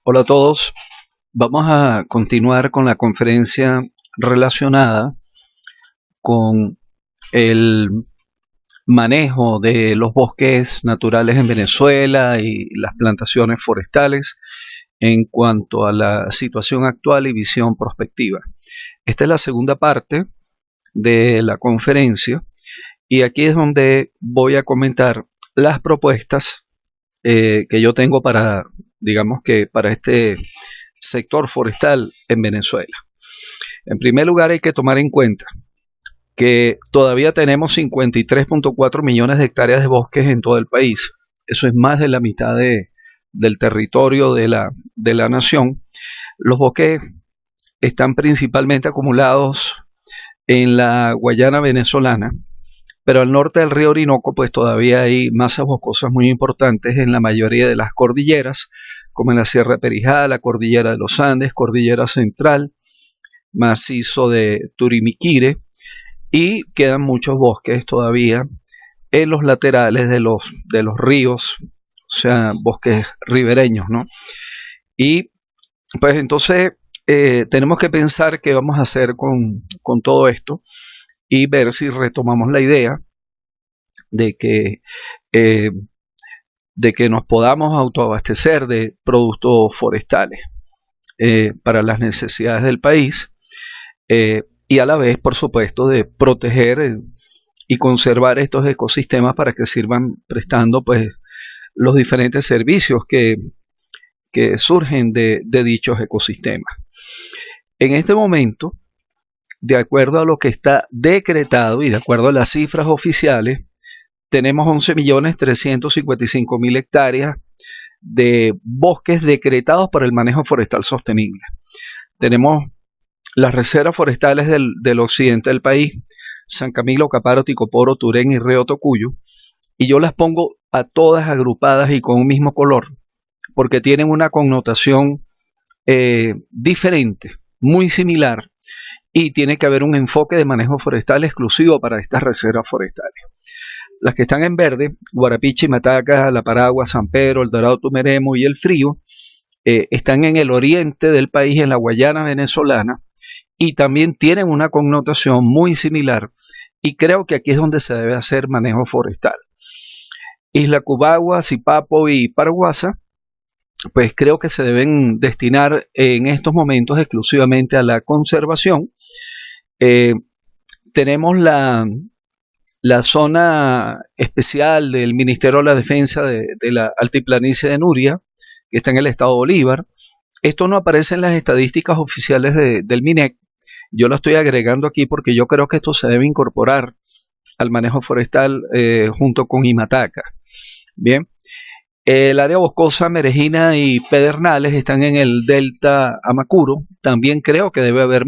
Hola a todos. Vamos a continuar con la conferencia relacionada con el manejo de los bosques naturales en Venezuela y las plantaciones forestales en cuanto a la situación actual y visión prospectiva. Esta es la segunda parte de la conferencia y aquí es donde voy a comentar las propuestas que yo tengo para, digamos que para este sector forestal en Venezuela. En primer lugar, hay que tomar en cuenta que todavía tenemos 53.4 millones de hectáreas de bosques en todo el país. Eso es más de la mitad del territorio de la nación. Los bosques están principalmente acumulados en la Guayana venezolana, pero al norte del río Orinoco pues todavía hay masas boscosas muy importantes en la mayoría de las cordilleras, como en la Sierra de Perijá, la Cordillera de los Andes, Cordillera Central, macizo de Turimiquire, y quedan muchos bosques todavía en los laterales de los ríos, o sea, bosques ribereños, ¿no? Y pues entonces tenemos que pensar qué vamos a hacer con todo esto y ver si retomamos la idea de que, eh, de que nos podamos autoabastecer de productos forestales para las necesidades del país y a la vez, por supuesto, de proteger y conservar estos ecosistemas para que sirvan prestando pues los diferentes servicios que surgen de dichos ecosistemas. En este momento, de acuerdo a lo que está decretado y de acuerdo a las cifras oficiales, tenemos 11.355.000 hectáreas de bosques decretados para el manejo forestal sostenible. Tenemos las reservas forestales del occidente del país, San Camilo, Caparo, Ticoporo, Turén y Río Tocuyo, y yo las pongo a todas agrupadas y con un mismo color, porque tienen una connotación diferente, muy similar, y tiene que haber un enfoque de manejo forestal exclusivo para estas reservas forestales. Las que están en verde, Guarapiche, Mataca, La Paragua, San Pedro, El Dorado, Tumeremo y El Frío, están en el oriente del país, en la Guayana venezolana, y también tienen una connotación muy similar, y creo que aquí es donde se debe hacer manejo forestal. Isla Cubagua, Sipapo y Paraguasa, pues creo que se deben destinar en estos momentos exclusivamente a la conservación. Tenemos la zona especial del Ministerio de la Defensa de la Altiplanicie de Nuria, que está en el estado Bolívar. Esto no aparece en las estadísticas oficiales del MINEC. Yo lo estoy agregando aquí porque yo creo que esto se debe incorporar al manejo forestal junto con Imataca. Bien. El área boscosa, Merejina y Pedernales están en el delta Amacuro. También creo que debe haber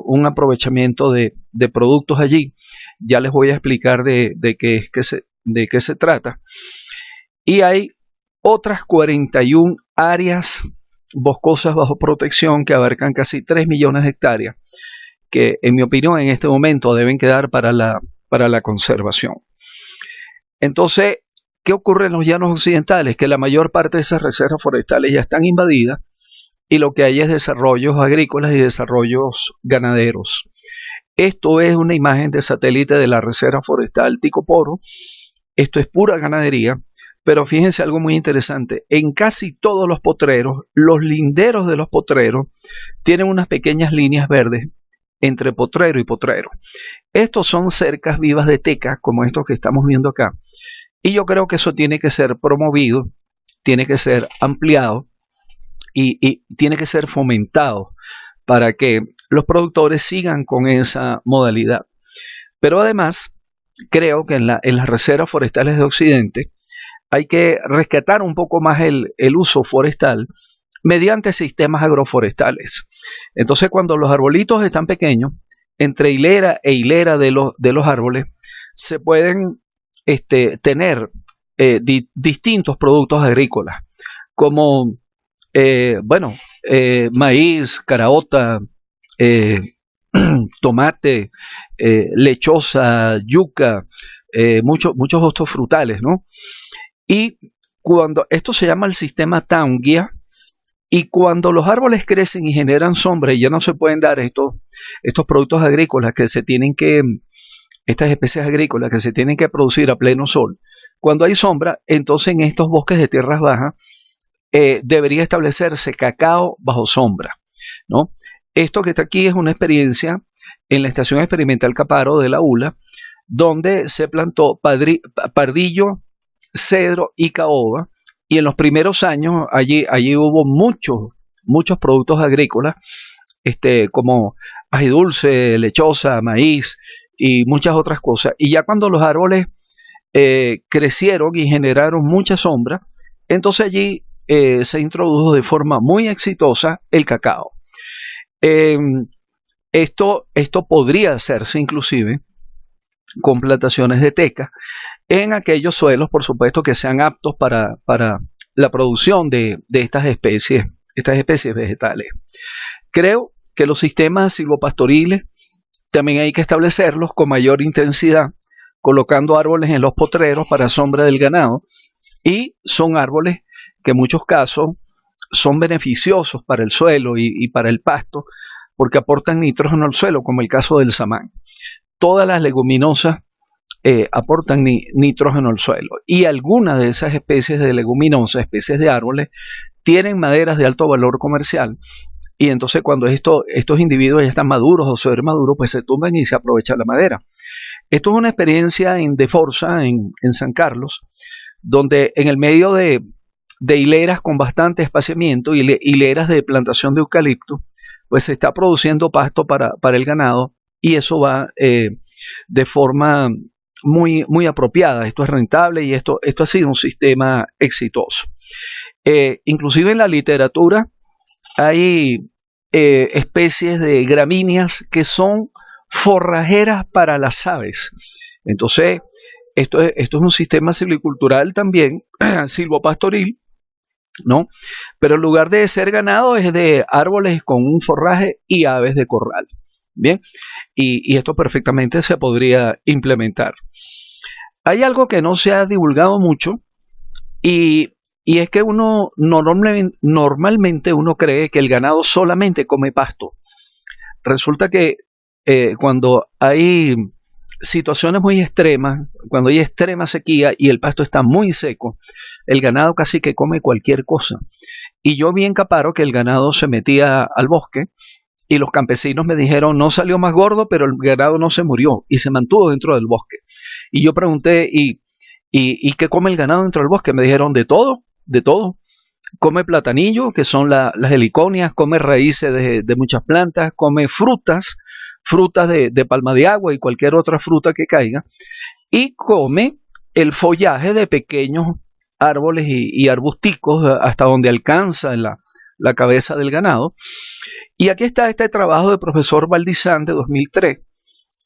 un aprovechamiento de productos allí. Ya les voy a explicar de qué se trata. Y hay otras 41 áreas boscosas bajo protección que abarcan casi 3 millones de hectáreas, que en mi opinión en este momento deben quedar para la conservación. Entonces, ¿qué ocurre en los llanos occidentales? Que la mayor parte de esas reservas forestales ya están invadidas y lo que hay es desarrollos agrícolas y desarrollos ganaderos. Esto es una imagen de satélite de la reserva forestal Ticoporo. Esto es pura ganadería, pero fíjense algo muy interesante. En casi todos los potreros, los linderos de los potreros tienen unas pequeñas líneas verdes entre potrero y potrero. Estos son cercas vivas de teca, como estos que estamos viendo acá. Y yo creo que eso tiene que ser promovido, tiene que ser ampliado y tiene que ser fomentado para que los productores sigan con esa modalidad. Pero además, creo que en las reservas forestales de Occidente hay que rescatar un poco más el uso forestal mediante sistemas agroforestales. Entonces, cuando los arbolitos están pequeños, entre hilera e hilera de los árboles, se pueden tener distintos productos agrícolas, como maíz, caraota, tomate, lechosa, yuca, muchos otros frutales, ¿no? Y cuando esto se llama el sistema Taungia, Y cuando los árboles crecen y generan sombra y ya no se pueden dar estos productos agrícolas que se tienen que, estas especies agrícolas que se tienen que producir a pleno sol, cuando hay sombra, entonces en estos bosques de tierras bajas debería establecerse cacao bajo sombra, ¿no? Esto que está aquí es una experiencia en la Estación Experimental Caparo de la ULA, donde se plantó pardillo, cedro y caoba, y en los primeros años allí hubo muchos productos agrícolas, como ají dulce, lechosa, maíz y muchas otras cosas. Y ya cuando los árboles crecieron y generaron mucha sombra, entonces allí se introdujo de forma muy exitosa el cacao. Esto podría hacerse inclusive con plantaciones de teca en aquellos suelos, por supuesto, que sean aptos para la producción de estas especies vegetales. Creo que los sistemas silvopastoriles también hay que establecerlos con mayor intensidad, colocando árboles en los potreros para sombra del ganado, y son árboles que en muchos casos son beneficiosos para el suelo y para el pasto, porque aportan nitrógeno al suelo, como el caso del samán. Todas las leguminosas aportan nitrógeno al suelo, y algunas de esas especies de leguminosas, especies de árboles, tienen maderas de alto valor comercial, y entonces cuando estos individuos ya están maduros o sobremaduros, pues se tumban y se aprovecha la madera. Esto es una experiencia en De Forza, en San Carlos, donde en el medio de hileras con bastante espaciamiento y hileras de plantación de eucalipto, pues se está produciendo pasto para el ganado, y eso va de forma muy apropiada. Esto es rentable y esto ha sido un sistema exitoso. Inclusive en la literatura hay especies de gramíneas que son forrajeras para las aves. Entonces, esto es un sistema silvicultural también, silvopastoril, ¿no? Pero en lugar de ser ganado es de árboles con un forraje y aves de corral. Bien, y esto perfectamente se podría implementar. Hay algo que no se ha divulgado mucho, y es que uno normalmente uno cree que el ganado solamente come pasto. Resulta que cuando hay situaciones muy extremas, cuando hay extrema sequía y el pasto está muy seco, el ganado casi que come cualquier cosa. Y yo vi en Caparo que el ganado se metía al bosque, y los campesinos me dijeron, no salió más gordo, pero el ganado no se murió y se mantuvo dentro del bosque. Y yo pregunté, ¿y qué come el ganado dentro del bosque? Me dijeron, de todo. Come platanillo, que son las heliconias, come raíces de muchas plantas, come frutas de palma de agua y cualquier otra fruta que caiga, y come el follaje de pequeños árboles y arbusticos hasta donde alcanza la cabeza del ganado. Y aquí está este trabajo del profesor Valdizán de 2003,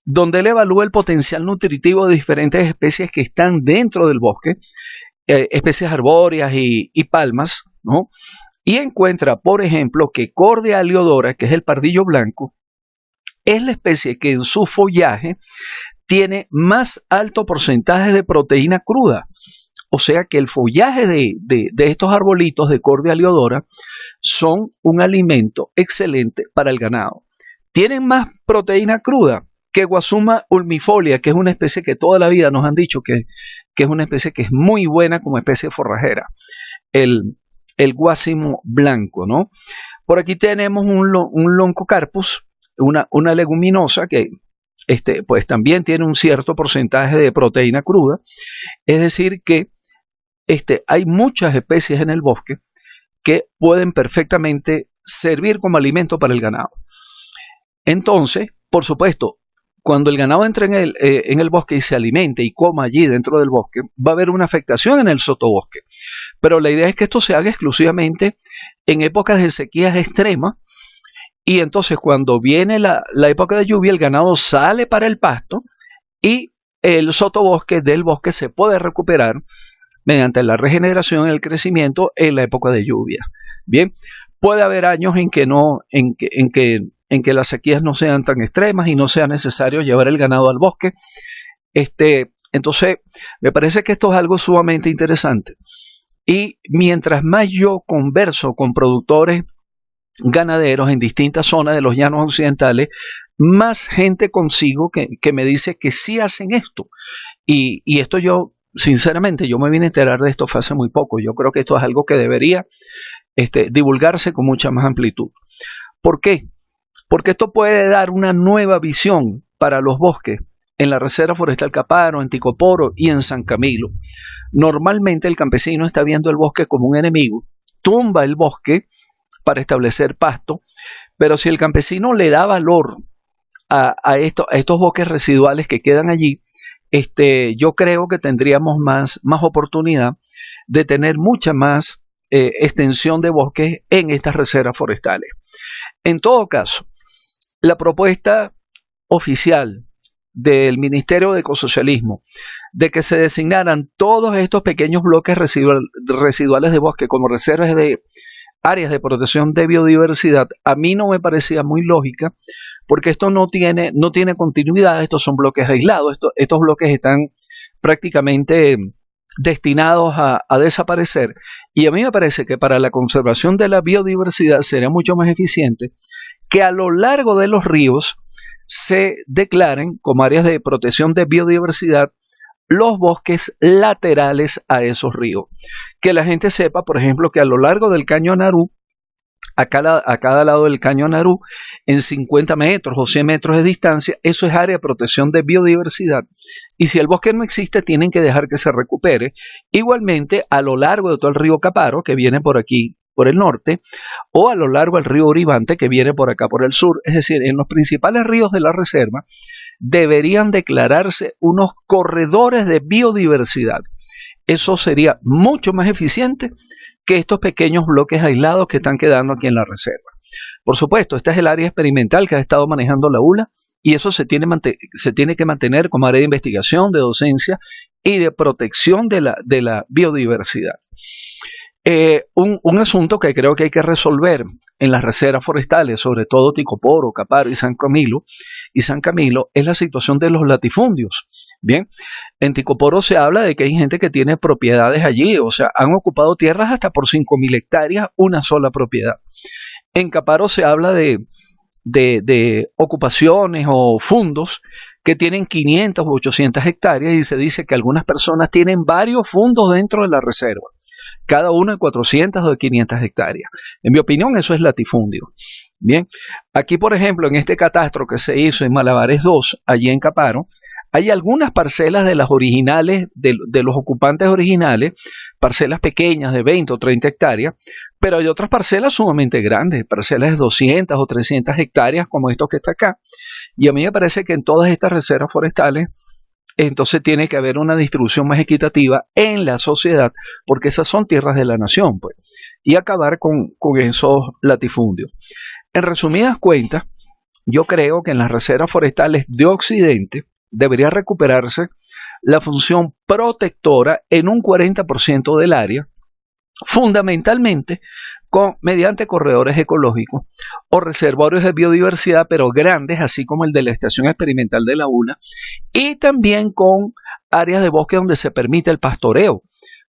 donde él evalúa el potencial nutritivo de diferentes especies que están dentro del bosque, especies arbóreas y palmas, ¿no? Y encuentra, por ejemplo, que Cordia heliodora, que es el pardillo blanco, es la especie que en su follaje tiene más alto porcentaje de proteína cruda. O sea que el follaje de estos arbolitos de Cordia heliodora son un alimento excelente para el ganado. Tienen más proteína cruda que Guasuma ulmifolia, que es una especie que toda la vida nos han dicho que es una especie que es muy buena como especie forrajera. El guásimo blanco, ¿no? Por aquí tenemos un Loncocarpus, una leguminosa que pues también tiene un cierto porcentaje de proteína cruda. Es decir que hay muchas especies en el bosque que pueden perfectamente servir como alimento para el ganado. Entonces, por supuesto, cuando el ganado entre en el bosque y se alimente y coma allí dentro del bosque, va a haber una afectación en el sotobosque. Pero la idea es que esto se haga exclusivamente en épocas de sequías extremas, y entonces cuando viene la época de lluvia, el ganado sale para el pasto y el sotobosque del bosque se puede recuperar mediante la regeneración y el crecimiento en la época de lluvia. Bien, puede haber años en que las sequías no sean tan extremas y no sea necesario llevar el ganado al bosque. Entonces, me parece que esto es algo sumamente interesante. Y mientras más yo converso con productores ganaderos en distintas zonas de los llanos occidentales, más gente consigo que me dice que sí hacen esto. Y esto yo, sinceramente, yo me vine a enterar de esto hace muy poco. Yo creo que esto es algo que debería divulgarse con mucha más amplitud. ¿Por qué? Porque esto puede dar una nueva visión para los bosques en la Reserva Forestal Caparo, en Ticoporo y en San Camilo. Normalmente el campesino está viendo el bosque como un enemigo, tumba el bosque para establecer pasto, pero si el campesino le da valor a estos bosques residuales que quedan allí, yo creo que tendríamos más oportunidad de tener mucha más extensión de bosques en estas reservas forestales. En todo caso, la propuesta oficial del Ministerio de Ecosocialismo de que se designaran todos estos pequeños bloques residuales de bosque como reservas de áreas de protección de biodiversidad, a mí no me parecía muy lógica, porque esto no tiene continuidad. Estos son bloques aislados, estos bloques están prácticamente destinados a desaparecer, y a mí me parece que para la conservación de la biodiversidad sería mucho más eficiente que a lo largo de los ríos se declaren como áreas de protección de biodiversidad los bosques laterales a esos ríos. Que la gente sepa, por ejemplo, que a lo largo del Caño Narú, a cada lado del Caño Narú, en 50 metros o 100 metros de distancia, eso es área de protección de biodiversidad. Y si el bosque no existe, tienen que dejar que se recupere. Igualmente, a lo largo de todo el río Caparo, que viene por aquí, por el norte, o a lo largo del río Uribante, que viene por acá, por el sur. Es decir, en los principales ríos de la reserva, deberían declararse unos corredores de biodiversidad. Eso sería mucho más eficiente que estos pequeños bloques aislados que están quedando aquí en la reserva. Por supuesto, esta es el área experimental que ha estado manejando la ULA, y eso se tiene que mantener como área de investigación, de docencia y de protección de la biodiversidad. Un asunto que creo que hay que resolver en las reservas forestales, sobre todo Ticoporo, Caparo y San Camilo, es la situación de los latifundios. Bien, en Ticoporo se habla de que hay gente que tiene propiedades allí, o sea, han ocupado tierras hasta por 5.000 hectáreas, una sola propiedad. En Caparo se habla de ocupaciones o fundos que tienen 500 u 800 hectáreas, y se dice que algunas personas tienen varios fundos dentro de la reserva, cada uno de 400 o de 500 hectáreas. En mi opinión, eso es latifundio. Bien, aquí por ejemplo, en este catastro que se hizo en Malabares 2, allí en Caparo, hay algunas parcelas de las originales, de los ocupantes originales, parcelas pequeñas de 20 o 30 hectáreas, pero hay otras parcelas sumamente grandes, parcelas de 200 o 300 hectáreas, como esto que está acá. Y a mí me parece que en todas estas reservas forestales, entonces tiene que haber una distribución más equitativa en la sociedad, porque esas son tierras de la nación, pues, y acabar con esos latifundios. En resumidas cuentas, yo creo que en las reservas forestales de Occidente debería recuperarse la función protectora en un 40% del área, fundamentalmente mediante corredores ecológicos o reservorios de biodiversidad, pero grandes, así como el de la Estación Experimental de la ULA, y también con áreas de bosque donde se permite el pastoreo,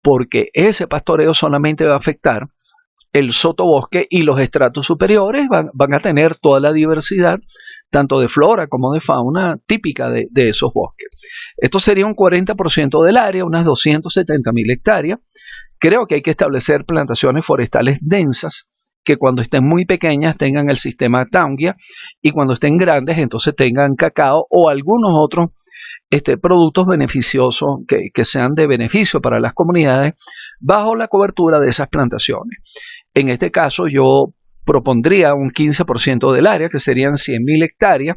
porque ese pastoreo solamente va a afectar el sotobosque, y los estratos superiores van a tener toda la diversidad, tanto de flora como de fauna típica de esos bosques. Esto sería un 40% del área, unas 270.000 hectáreas. Creo que hay que establecer plantaciones forestales densas, que cuando estén muy pequeñas tengan el sistema Taungia, y cuando estén grandes entonces tengan cacao o algunos otros productos beneficiosos que sean de beneficio para las comunidades bajo la cobertura de esas plantaciones. En este caso yo propondría un 15% del área, que serían 100.000 hectáreas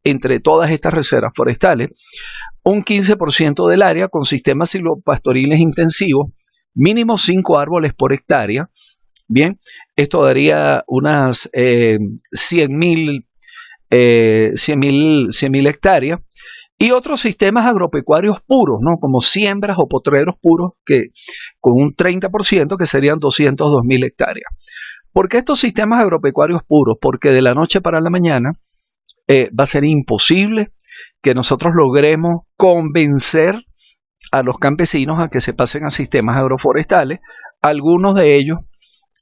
entre todas estas reservas forestales, un 15% del área con sistemas silvopastoriles intensivos, mínimo 5 árboles por hectárea. Bien, esto daría unas 100.000 hectáreas, y otros sistemas agropecuarios puros, ¿no? Como siembras o potreros puros, que con un 30%, que serían 202.000 hectáreas. ¿Por qué estos sistemas agropecuarios puros? Porque de la noche para la mañana va a ser imposible que nosotros logremos convencer a los campesinos a que se pasen a sistemas agroforestales, algunos de ellos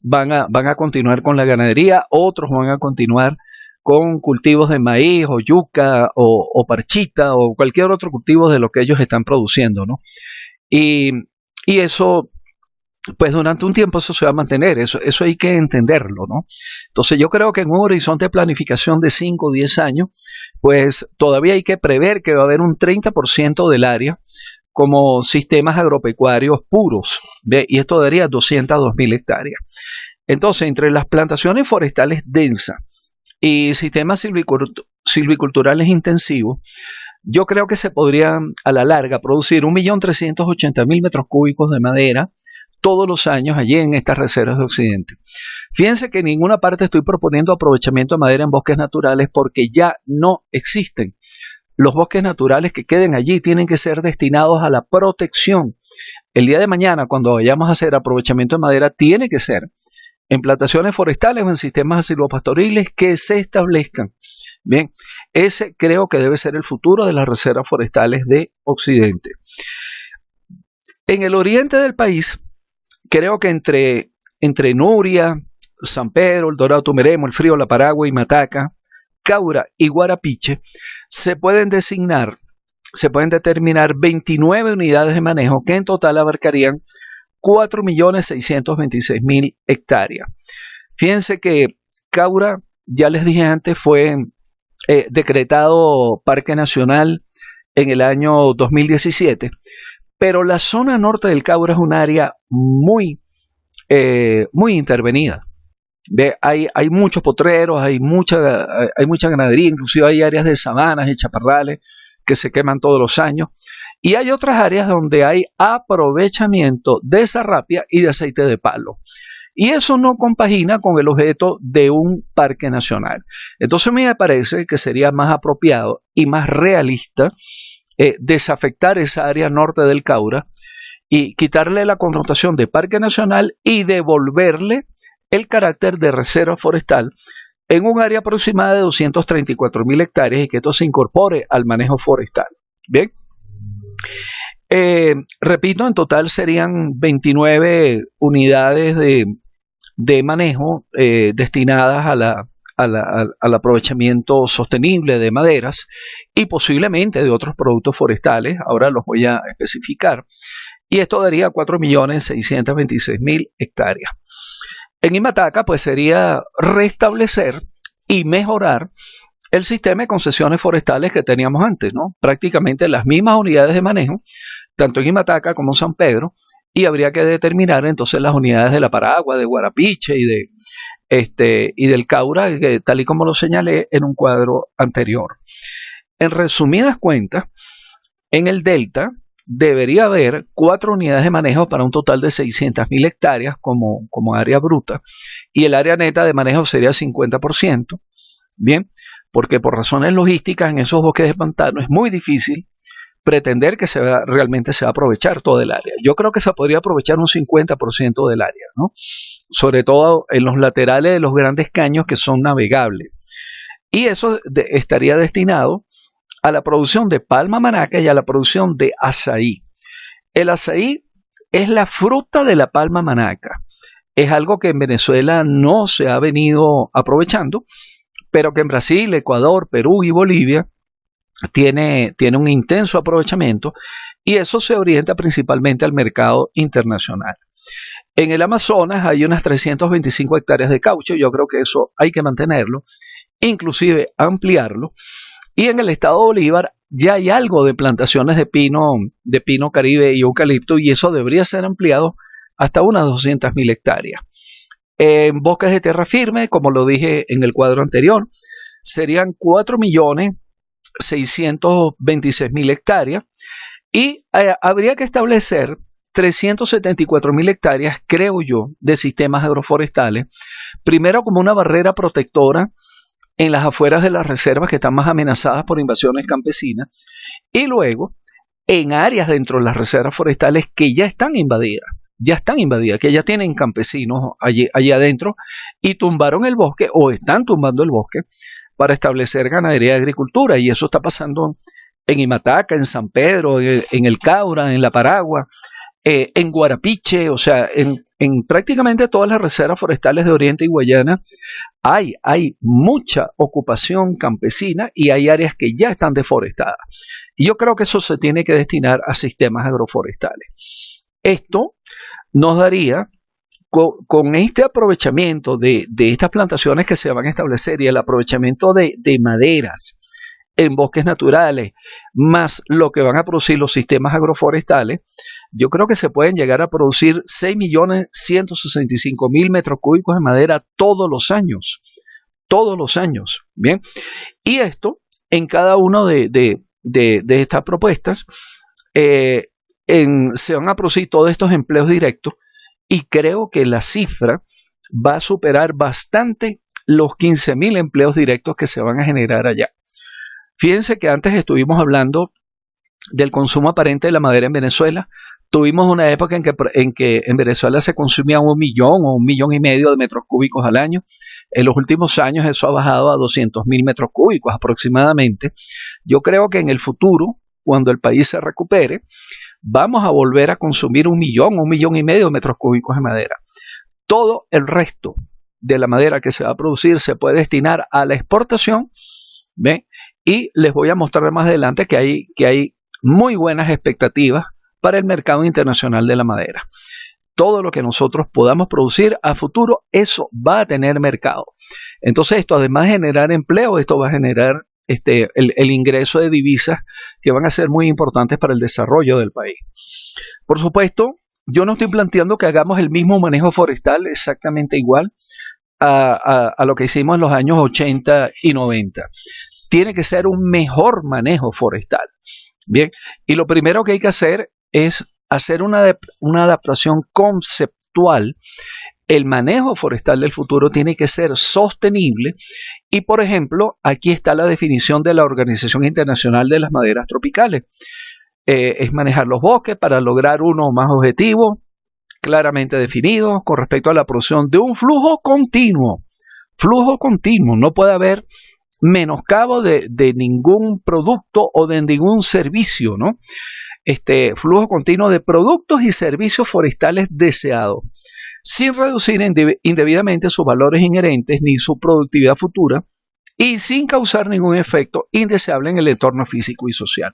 van a continuar con la ganadería, otros van a continuar con cultivos de maíz o yuca o parchita o cualquier otro cultivo de lo que ellos están produciendo, ¿no? Y, y eso, pues durante un tiempo eso se va a mantener, eso hay que entenderlo, ¿no? Entonces yo creo que en un horizonte de planificación de 5 o 10 años, pues todavía hay que prever que va a haber un 30% del área como sistemas agropecuarios puros, ¿ve? Y esto daría 202.000 hectáreas. Entonces, entre las plantaciones forestales densas y sistemas silviculturales intensivos, yo creo que se podrían a la larga producir 1.380.000 metros cúbicos de madera todos los años allí en estas reservas de Occidente. Fíjense que en ninguna parte estoy proponiendo aprovechamiento de madera en bosques naturales porque ya no existen. Los bosques naturales que queden allí tienen que ser destinados a la protección. El día de mañana, cuando vayamos a hacer aprovechamiento de madera, tiene que ser en plantaciones forestales o en sistemas silvopastoriles que se establezcan. Bien, ese creo que debe ser el futuro de las reservas forestales de Occidente. En el oriente del país, creo que entre Nuria, San Pedro, El Dorado, Tumeremo, El Frío, La Paragua y Mataca, Caura y Guarapiche, se pueden determinar 29 unidades de manejo que en total abarcarían 4.626.000 hectáreas. Fíjense que Caura, ya les dije antes, fue decretado Parque Nacional en el año 2017, pero la zona norte del Caura es un área muy intervenida. Hay muchos potreros, hay mucha ganadería, inclusive hay áreas de sabanas y chaparrales que se queman todos los años. Y hay otras áreas donde hay aprovechamiento de sarrapia y de aceite de palo. Y eso no compagina con el objeto de un parque nacional. Entonces a mí me parece que sería más apropiado y más realista desafectar esa área norte del Caura y quitarle la connotación de parque nacional y devolverle el carácter de reserva forestal en un área aproximada de 234.000 hectáreas y que esto se incorpore al manejo forestal. Bien. Repito, en total serían 29 unidades de manejo destinadas al aprovechamiento sostenible de maderas y posiblemente de otros productos forestales. Ahora los voy a especificar. Y esto daría 4.626.000 hectáreas. En Imataca, pues sería restablecer y mejorar el sistema de concesiones forestales que teníamos antes, ¿no? Prácticamente las mismas unidades de manejo, tanto en Imataca como en San Pedro, y habría que determinar entonces las unidades de La Paragua, de Guarapiche y del Caura, tal y como lo señalé en un cuadro anterior. En resumidas cuentas, en el Delta debería haber 4 unidades de manejo para un total de 600.000 hectáreas como área bruta, y el área neta de manejo sería 50%. Bien, porque por razones logísticas en esos bosques de pantano es muy difícil pretender que realmente se va a aprovechar todo el área. Yo creo que se podría aprovechar un 50% del área, ¿no? Sobre todo en los laterales de los grandes caños que son navegables. Y eso estaría destinado a la producción de palma manaca y a la producción de azaí. El azaí es la fruta de la palma manaca. Es algo que en Venezuela no se ha venido aprovechando, pero que en Brasil, Ecuador, Perú y Bolivia tiene un intenso aprovechamiento, y eso se orienta principalmente al mercado internacional. En el Amazonas hay unas 325 hectáreas de caucho. Yo creo que eso hay que mantenerlo, inclusive ampliarlo. Y en el estado de Bolívar ya hay algo de plantaciones de pino caribe y eucalipto, y eso debería ser ampliado hasta unas 200.000 hectáreas. En bosques de tierra firme, como lo dije en el cuadro anterior, serían 4.626.000 hectáreas, y habría que establecer 374.000 hectáreas, creo yo, de sistemas agroforestales, primero como una barrera protectora en las afueras de las reservas que están más amenazadas por invasiones campesinas, y luego en áreas dentro de las reservas forestales que ya están invadidas, que ya tienen campesinos allí adentro y tumbaron el bosque o están tumbando el bosque para establecer ganadería y agricultura. Y eso está pasando en Imataca, en San Pedro, en el Caura, en La Paragua, en Guarapiche, o sea, en prácticamente todas las reservas forestales de Oriente y Guayana hay mucha ocupación campesina y hay áreas que ya están deforestadas. Y yo creo que eso se tiene que destinar a sistemas agroforestales. Esto nos daría, con este aprovechamiento de estas plantaciones que se van a establecer y el aprovechamiento de maderas en bosques naturales, más lo que van a producir los sistemas agroforestales, yo creo que se pueden llegar a producir 6.165.000 metros cúbicos de madera todos los años, ¿bien? Y esto, en cada una de estas propuestas, se van a producir todos estos empleos directos y creo que la cifra va a superar bastante los 15.000 empleos directos que se van a generar allá. Fíjense que antes estuvimos hablando del consumo aparente de la madera en Venezuela. Tuvimos una época en que en Venezuela se consumía 1 millón o 1,5 millones de metros cúbicos al año. En los últimos años eso ha bajado a 200.000 metros cúbicos aproximadamente. Yo creo que en el futuro, cuando el país se recupere, vamos a volver a consumir 1 millón o 1,5 millones de metros cúbicos de madera. Todo el resto de la madera que se va a producir se puede destinar a la exportación, ¿ve? Y les voy a mostrar más adelante que hay muy buenas expectativas para el mercado internacional de la madera. Todo lo que nosotros podamos producir a futuro, eso va a tener mercado. Entonces esto, además de generar empleo, esto va a generar el ingreso de divisas que van a ser muy importantes para el desarrollo del país. Por supuesto, yo no estoy planteando que hagamos el mismo manejo forestal exactamente igual a lo que hicimos en los años 80 y 90. Tiene que ser un mejor manejo forestal. Bien, y lo primero que hay que hacer es hacer una adaptación conceptual. El manejo forestal del futuro tiene que ser sostenible y, por ejemplo, aquí está la definición de la Organización Internacional de las Maderas Tropicales. Es manejar los bosques para lograr uno o más objetivos claramente definidos con respecto a la producción de un flujo continuo. Flujo continuo, no puede haber menoscabo de ningún producto o de ningún servicio, ¿no? Flujo continuo de productos y servicios forestales deseados, sin reducir indebidamente sus valores inherentes ni su productividad futura y sin causar ningún efecto indeseable en el entorno físico y social.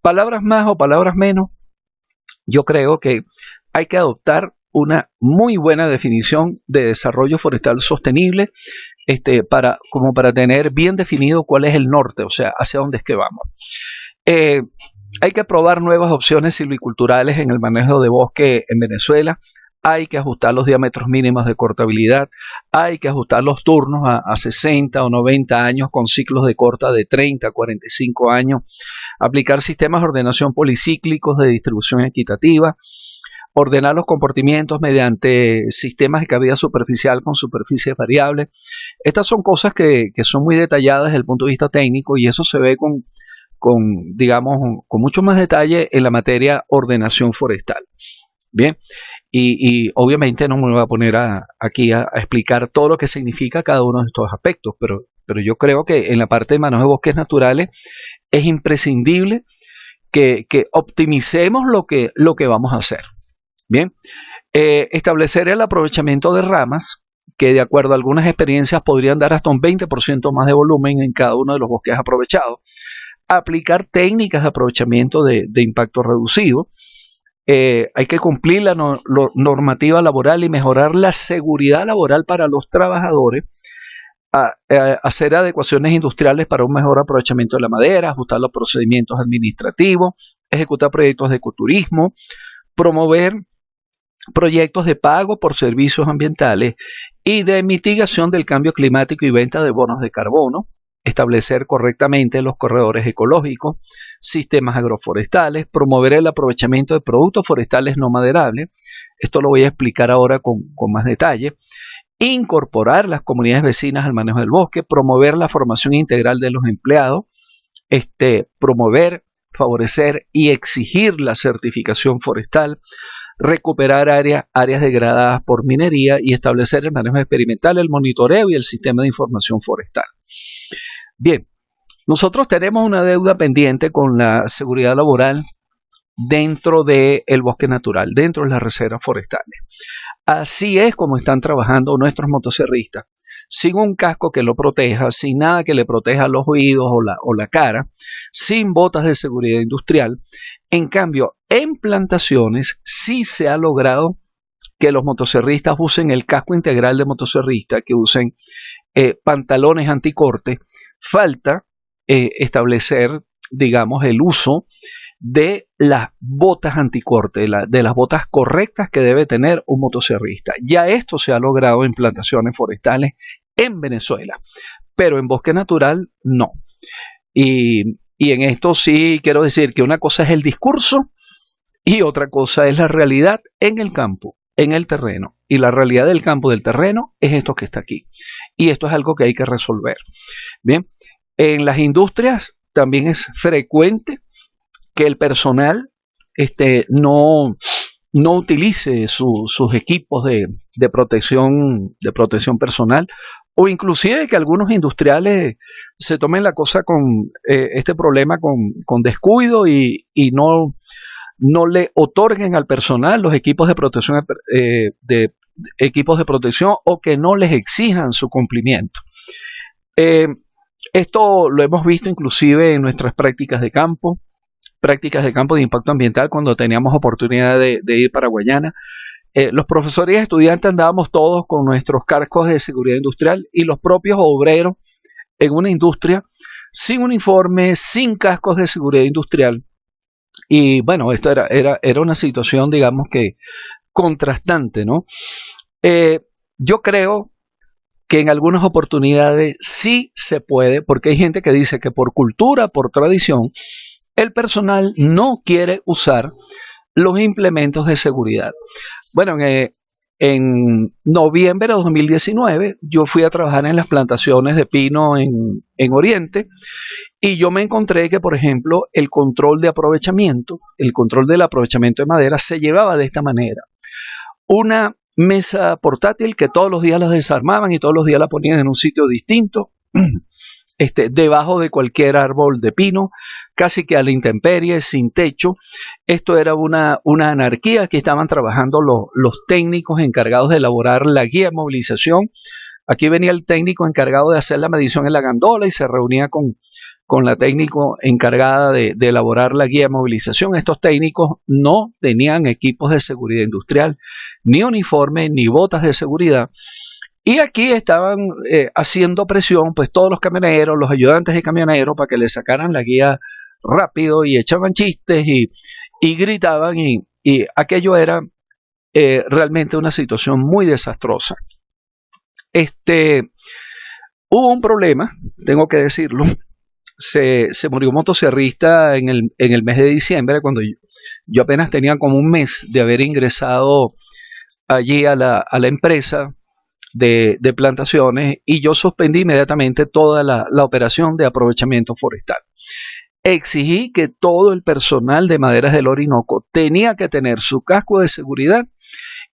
Palabras más o palabras menos, yo creo que hay que adoptar una muy buena definición de desarrollo forestal sostenible como para tener bien definido cuál es el norte, o sea, hacia dónde es que vamos. Hay que probar nuevas opciones silviculturales en el manejo de bosque en Venezuela. Hay que ajustar los diámetros mínimos de cortabilidad. Hay que ajustar los turnos a 60 o 90 años con ciclos de corta de 30 a 45 años. Aplicar sistemas de ordenación policíclicos de distribución equitativa. Ordenar los comportamientos mediante sistemas de cavidad superficial con superficies variables. Estas son cosas que son muy detalladas desde el punto de vista técnico y eso se ve con mucho más detalle en la materia ordenación forestal. Bien, y obviamente no me voy a poner aquí a explicar todo lo que significa cada uno de estos aspectos, pero yo creo que en la parte de manejo de bosques naturales es imprescindible que optimicemos lo que vamos a hacer. Bien, establecer el aprovechamiento de ramas que de acuerdo a algunas experiencias podrían dar hasta un 20% más de volumen en cada uno de los bosques aprovechados. Aplicar técnicas de aprovechamiento de impacto reducido. Hay que cumplir la normativa laboral y mejorar la seguridad laboral para los trabajadores. Hacer adecuaciones industriales para un mejor aprovechamiento de la madera, ajustar los procedimientos administrativos, ejecutar proyectos de ecoturismo, promover proyectos de pago por servicios ambientales y de mitigación del cambio climático y venta de bonos de carbono, establecer correctamente los corredores ecológicos, sistemas agroforestales, promover el aprovechamiento de productos forestales no maderables, esto lo voy a explicar ahora con más detalle, incorporar las comunidades vecinas al manejo del bosque, promover la formación integral de los empleados, promover, favorecer y exigir la certificación forestal, recuperar áreas degradadas por minería y establecer el manejo experimental, el monitoreo y el sistema de información forestal. Bien, nosotros tenemos una deuda pendiente con la seguridad laboral dentro del bosque natural, dentro de las reservas forestales. Así es como están trabajando nuestros motosierristas, sin un casco que lo proteja, sin nada que le proteja los oídos o la cara, sin botas de seguridad industrial. En cambio, en plantaciones sí se ha logrado que los motosierristas usen el casco integral de motosierrista, que usen pantalones anticorte. Falta establecer, digamos, el uso de las botas anticorte, de las botas correctas que debe tener un motosierrista. Ya esto se ha logrado en plantaciones forestales en Venezuela, pero en bosque natural no. Y en esto sí quiero decir que una cosa es el discurso y otra cosa es la realidad en el campo, en el terreno. Y la realidad del campo, del terreno, es esto que está aquí. Y esto es algo que hay que resolver. Bien, en las industrias también es frecuente que el personal no utilice sus equipos de protección personal, o inclusive que algunos industriales se tomen la cosa con este problema con descuido y no le otorguen al personal los equipos de protección equipos de protección, o que no les exijan su cumplimiento. Esto lo hemos visto inclusive en nuestras prácticas de campo de impacto ambiental, cuando teníamos oportunidad de ir para Guayana. Los profesores y estudiantes andábamos todos con nuestros cascos de seguridad industrial, y los propios obreros en una industria sin uniforme, sin cascos de seguridad industrial. Y bueno, esto era una situación, digamos, que contrastante, ¿no? Yo creo que en algunas oportunidades sí se puede, porque hay gente que dice que por cultura, por tradición, el personal no quiere usar los implementos de seguridad. Bueno, en noviembre de 2019 yo fui a trabajar en las plantaciones de pino en Oriente, y yo me encontré que, por ejemplo, el control del aprovechamiento de madera se llevaba de esta manera. Una mesa portátil que todos los días la desarmaban y todos los días la ponían en un sitio distinto, debajo de cualquier árbol de pino, casi que a la intemperie, sin techo. Esto era una anarquía. Aquí estaban trabajando los técnicos encargados de elaborar la guía de movilización. Aquí venía el técnico encargado de hacer la medición en la gandola y se reunía con la técnico encargada de elaborar la guía de movilización. Estos técnicos no tenían equipos de seguridad industrial, ni uniforme, ni botas de seguridad. Y aquí estaban haciendo presión, pues todos los camioneros, los ayudantes de camioneros, para que le sacaran la guía rápido, y echaban chistes y gritaban, y aquello era realmente una situación muy desastrosa. Hubo un problema, tengo que decirlo. Se murió un motosierrista en el mes de diciembre, cuando yo apenas tenía como un mes de haber ingresado allí a la empresa de plantaciones, y yo suspendí inmediatamente toda la operación de aprovechamiento forestal. Exigí que todo el personal de Maderas del Orinoco tenía que tener su casco de seguridad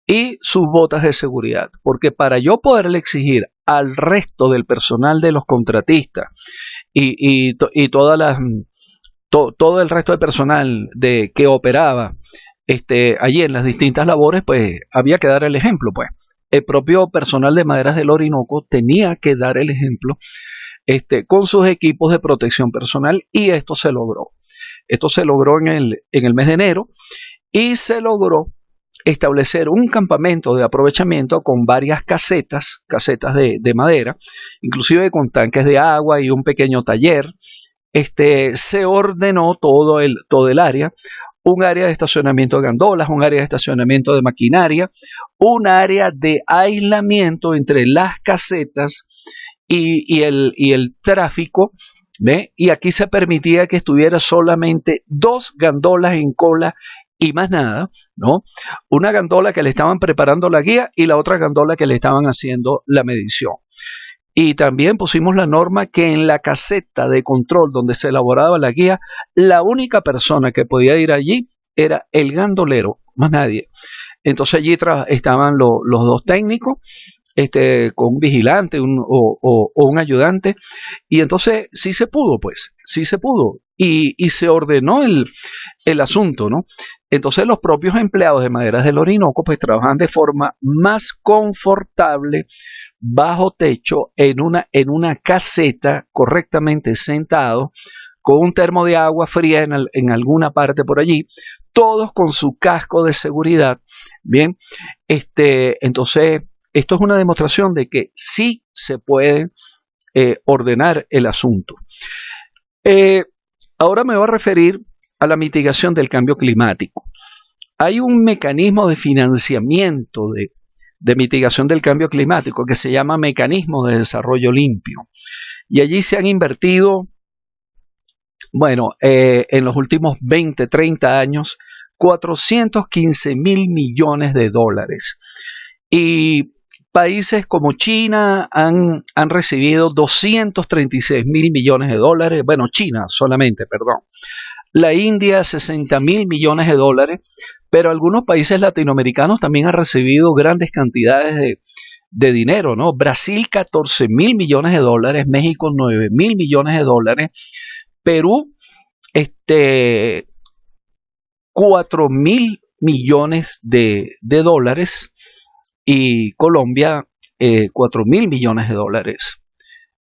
y sus botas de seguridad, porque para yo poderle exigir al resto del personal de los contratistas y todo el resto de personal que operaba allí en las distintas labores, pues había que dar el ejemplo. Pues el propio personal de Maderas del Orinoco tenía que dar el ejemplo con sus equipos de protección personal, y esto se logró. Esto se logró en el mes de enero, y se logró establecer un campamento de aprovechamiento con varias casetas de madera, inclusive con tanques de agua y un pequeño taller. Se ordenó todo el área, un área de estacionamiento de gandolas, un área de estacionamiento de maquinaria, un área de aislamiento entre las casetas y el tráfico, ¿ve? Y aquí se permitía que estuviera solamente 2 gandolas en cola y más nada, ¿no? Una gandola que le estaban preparando la guía y la otra gandola que le estaban haciendo la medición. Y también pusimos la norma que en la caseta de control donde se elaboraba la guía, la única persona que podía ir allí era el gandolero, más nadie. Entonces allí estaban los 2 técnicos con un vigilante o un ayudante, y entonces sí se pudo, pues, sí se pudo, y se ordenó el asunto, ¿no? Entonces los propios empleados de Maderas del Orinoco pues trabajan de forma más confortable, bajo techo, en una caseta, correctamente sentado, con un termo de agua fría en alguna parte por allí, todos con su casco de seguridad. Bien, entonces esto es una demostración de que sí se puede ordenar el asunto. Ahora me voy a referir a la mitigación del cambio climático. Hay un mecanismo de financiamiento de mitigación del cambio climático que se llama Mecanismo de Desarrollo Limpio. Y allí se han invertido, bueno, en los últimos 20, 30 años, 415.000 millones de dólares. Y países como China han recibido 236.000 millones de dólares. Bueno, China solamente, perdón. La India, 60.000 millones de dólares. Pero algunos países latinoamericanos también han recibido grandes cantidades de dinero, ¿no? Brasil, 14.000 millones de dólares. México, 9.000 millones de dólares. Perú, 4.000 millones de dólares. Y Colombia, 4.000 millones de dólares.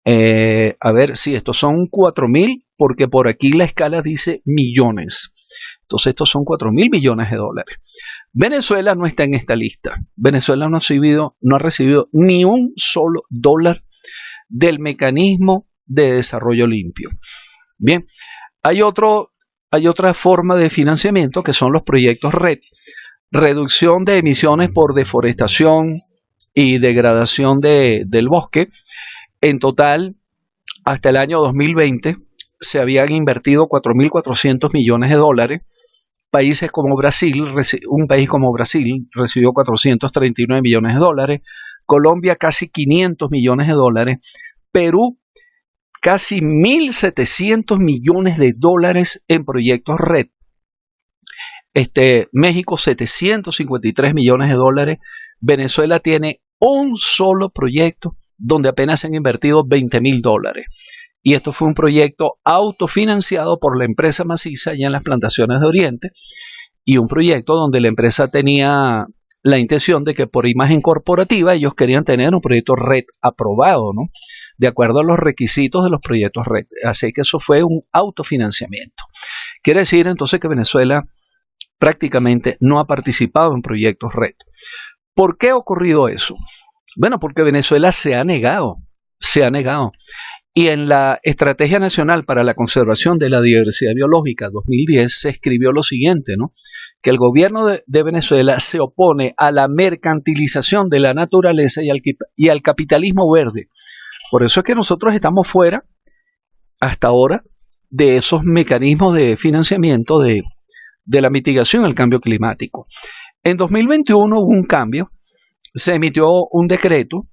A ver, sí, estos son 4.000 porque por aquí la escala dice millones. Entonces estos son 4.000 millones de dólares. Venezuela no está en esta lista. Venezuela no ha recibido ni un solo dólar del mecanismo de desarrollo limpio. Bien, hay otra forma de financiamiento que son los proyectos RED. Reducción de emisiones por deforestación y degradación del bosque. En total, hasta el año 2020, se habían invertido 4.400 millones de dólares. Países como Brasil, un país como Brasil recibió 439 millones de dólares. Colombia casi 500 millones de dólares. Perú casi 1.700 millones de dólares en proyectos RED. México 753 millones de dólares. Venezuela tiene un solo proyecto donde apenas se han invertido 20.000 dólares. Y esto fue un proyecto autofinanciado por la empresa Maciza allá en las plantaciones de Oriente, y un proyecto donde la empresa tenía la intención de que por imagen corporativa ellos querían tener un proyecto RED aprobado, ¿no? De acuerdo a los requisitos de los proyectos RED. Así que eso fue un autofinanciamiento. Quiere decir entonces que Venezuela prácticamente no ha participado en proyectos RED. ¿Por qué ha ocurrido eso? Bueno, porque Venezuela se ha negado. Y en la Estrategia Nacional para la Conservación de la Diversidad Biológica 2010 se escribió lo siguiente, ¿no? Que el gobierno de Venezuela se opone a la mercantilización de la naturaleza y al capitalismo verde. Por eso es que nosotros estamos fuera, hasta ahora, de esos mecanismos de financiamiento de la mitigación del cambio climático. En 2021 hubo un cambio, se emitió un decreto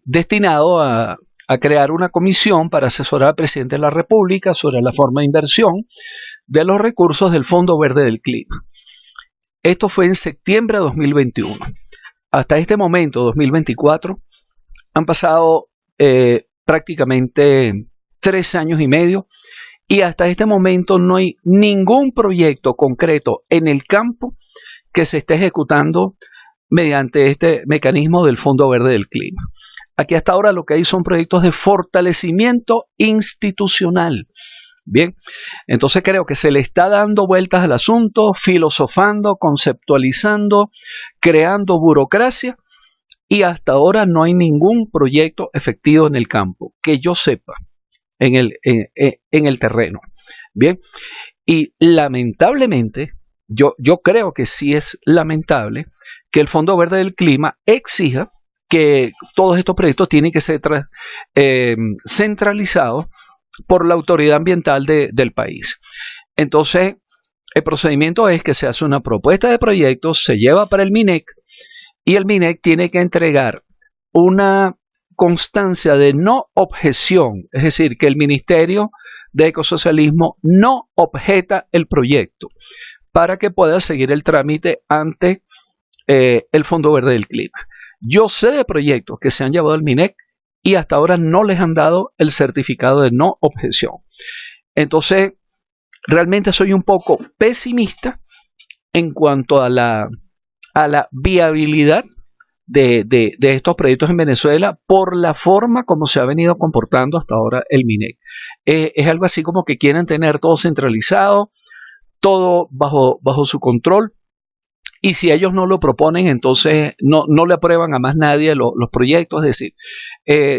destinado a crear una comisión para asesorar al presidente de la República sobre la forma de inversión de los recursos del Fondo Verde del Clima. Esto fue en septiembre de 2021. Hasta este momento, 2024, han pasado prácticamente 3 años y medio, y hasta este momento no hay ningún proyecto concreto en el campo que se esté ejecutando mediante este mecanismo del Fondo Verde del Clima. Aquí hasta ahora lo que hay son proyectos de fortalecimiento institucional. Bien, entonces creo que se le está dando vueltas al asunto, filosofando, conceptualizando, creando burocracia, y hasta ahora no hay ningún proyecto efectivo en el campo, que yo sepa, en el terreno. Bien, y lamentablemente, yo creo que sí es lamentable que el Fondo Verde del Clima exija que todos estos proyectos tienen que ser centralizados por la autoridad ambiental del país. Entonces, el procedimiento es que se hace una propuesta de proyecto, se lleva para el MINEC, y el MINEC tiene que entregar una constancia de no objeción, es decir, que el Ministerio de Ecosocialismo no objeta el proyecto, para que pueda seguir el trámite ante el Fondo Verde del Clima. Yo sé de proyectos que se han llevado al MINEC y hasta ahora no les han dado el certificado de no objeción. Entonces, realmente soy un poco pesimista en cuanto a la viabilidad de estos proyectos en Venezuela por la forma como se ha venido comportando hasta ahora el MINEC. Es algo así como que quieren tener todo centralizado, todo bajo su control, y si ellos no lo proponen, entonces no le aprueban a más nadie los proyectos. Es decir,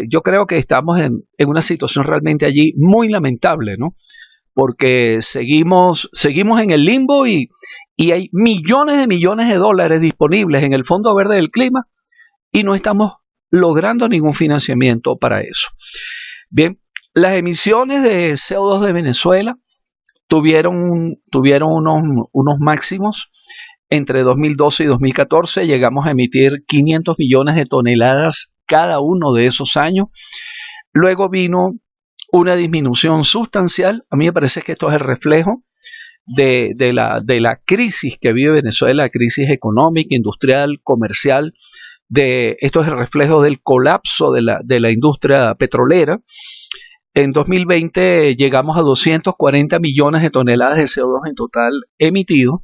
yo creo que estamos en una situación realmente allí muy lamentable, ¿no? Porque seguimos en el limbo y hay millones de dólares disponibles en el Fondo Verde del Clima y no estamos logrando ningún financiamiento para eso. Bien, las emisiones de CO2 de Venezuela tuvieron unos máximos. Entre 2012 y 2014 llegamos a emitir 500 millones de toneladas cada uno de esos años. Luego vino una disminución sustancial. A mí me parece que esto es el reflejo de la crisis que vive Venezuela, crisis económica, industrial, comercial. Esto es el reflejo del colapso de la industria petrolera. En 2020 llegamos a 240 millones de toneladas de CO2 en total emitidos.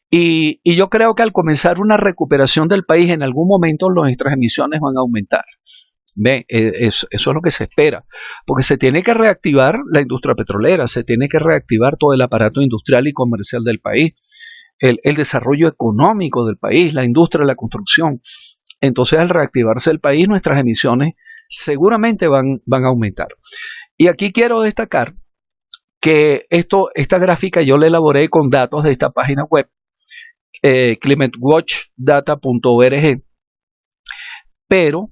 Y yo creo que al comenzar una recuperación del país, en algún momento nuestras emisiones van a aumentar. Eso es lo que se espera, porque se tiene que reactivar la industria petrolera, se tiene que reactivar todo el aparato industrial y comercial del país, el desarrollo económico del país, la industria de la construcción. Entonces, al reactivarse el país, nuestras emisiones seguramente van a aumentar. Y aquí quiero destacar que esta gráfica yo la elaboré con datos de esta página web, climatewatchdata.org, pero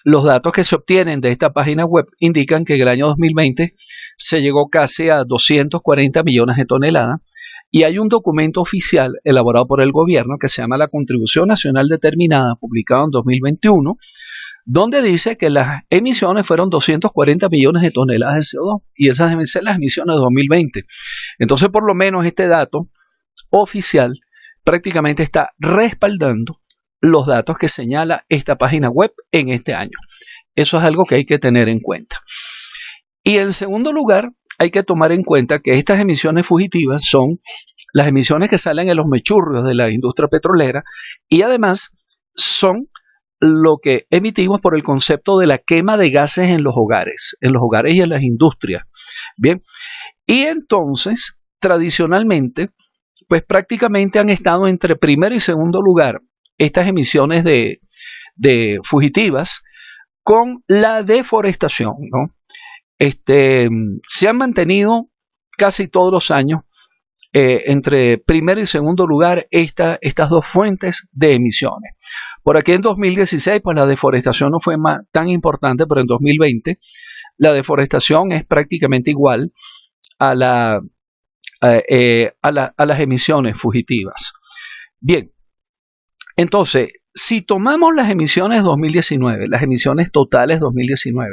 los datos que se obtienen de esta página web indican que en el año 2020 se llegó casi a 240 millones de toneladas y hay un documento oficial elaborado por el gobierno que se llama la Contribución Nacional Determinada, publicado en 2021, donde dice que las emisiones fueron 240 millones de toneladas de CO2 y esas deben ser las emisiones de 2020. Entonces, por lo menos este dato oficial prácticamente está respaldando los datos que señala esta página web en este año. Eso es algo que hay que tener en cuenta. Y en segundo lugar, hay que tomar en cuenta que estas emisiones fugitivas son las emisiones que salen en los mechurrios de la industria petrolera y además son lo que emitimos por el concepto de la quema de gases en los hogares y en las industrias. Bien, y entonces, tradicionalmente, pues prácticamente han estado entre primer y segundo lugar estas emisiones de fugitivas con la deforestación, ¿no? Se han mantenido casi todos los años entre primer y segundo lugar estas dos fuentes de emisiones. Por aquí en 2016, pues la deforestación no fue tan importante, pero en 2020 la deforestación es prácticamente igual a las emisiones fugitivas. Bien, entonces, si tomamos las emisiones 2019, las emisiones totales 2019,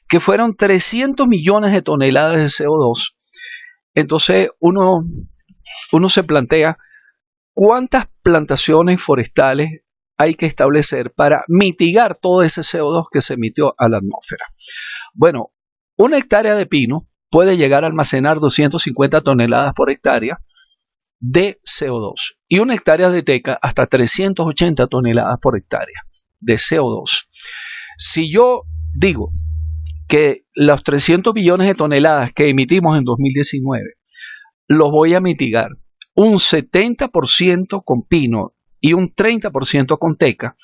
que fueron 300 millones de toneladas de CO2, entonces uno se plantea cuántas plantaciones forestales hay que establecer para mitigar todo ese CO2 que se emitió a la atmósfera. Bueno, una hectárea de pino puede llegar a almacenar 250 toneladas por hectárea de CO2 y una hectárea de teca hasta 380 toneladas por hectárea de CO2. Si yo digo que los 300 millones de toneladas que emitimos en 2019 los voy a mitigar un 70% con pino y un 30% con teca,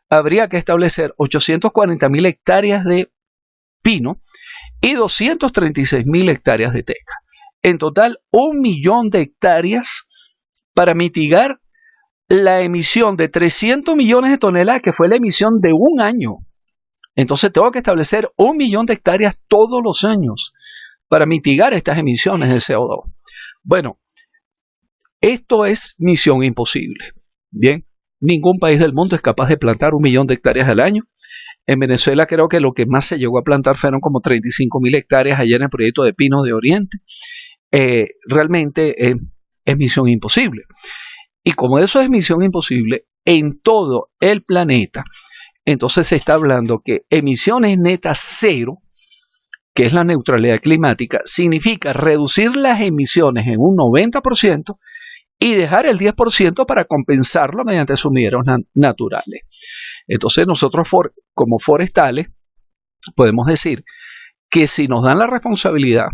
habría que establecer 840.000 hectáreas de pino y 236.000 hectáreas de teca. En total, 1 millón de hectáreas para mitigar la emisión de 300 millones de toneladas, que fue la emisión de un año. Entonces tengo que establecer 1 millón de hectáreas todos los años para mitigar estas emisiones de CO2. Bueno, esto es misión imposible. Bien, ningún país del mundo es capaz de plantar 1 millón de hectáreas al año. En Venezuela creo que lo que más se llegó a plantar fueron como 35.000 hectáreas allá en el proyecto de Pinos de Oriente. Realmente es misión imposible. Y como eso es misión imposible en todo el planeta, entonces se está hablando que emisiones netas cero, que es la neutralidad climática, significa reducir las emisiones en un 90% y dejar el 10% para compensarlo mediante sumideros naturales. Entonces nosotros como forestales podemos decir que si nos dan la responsabilidad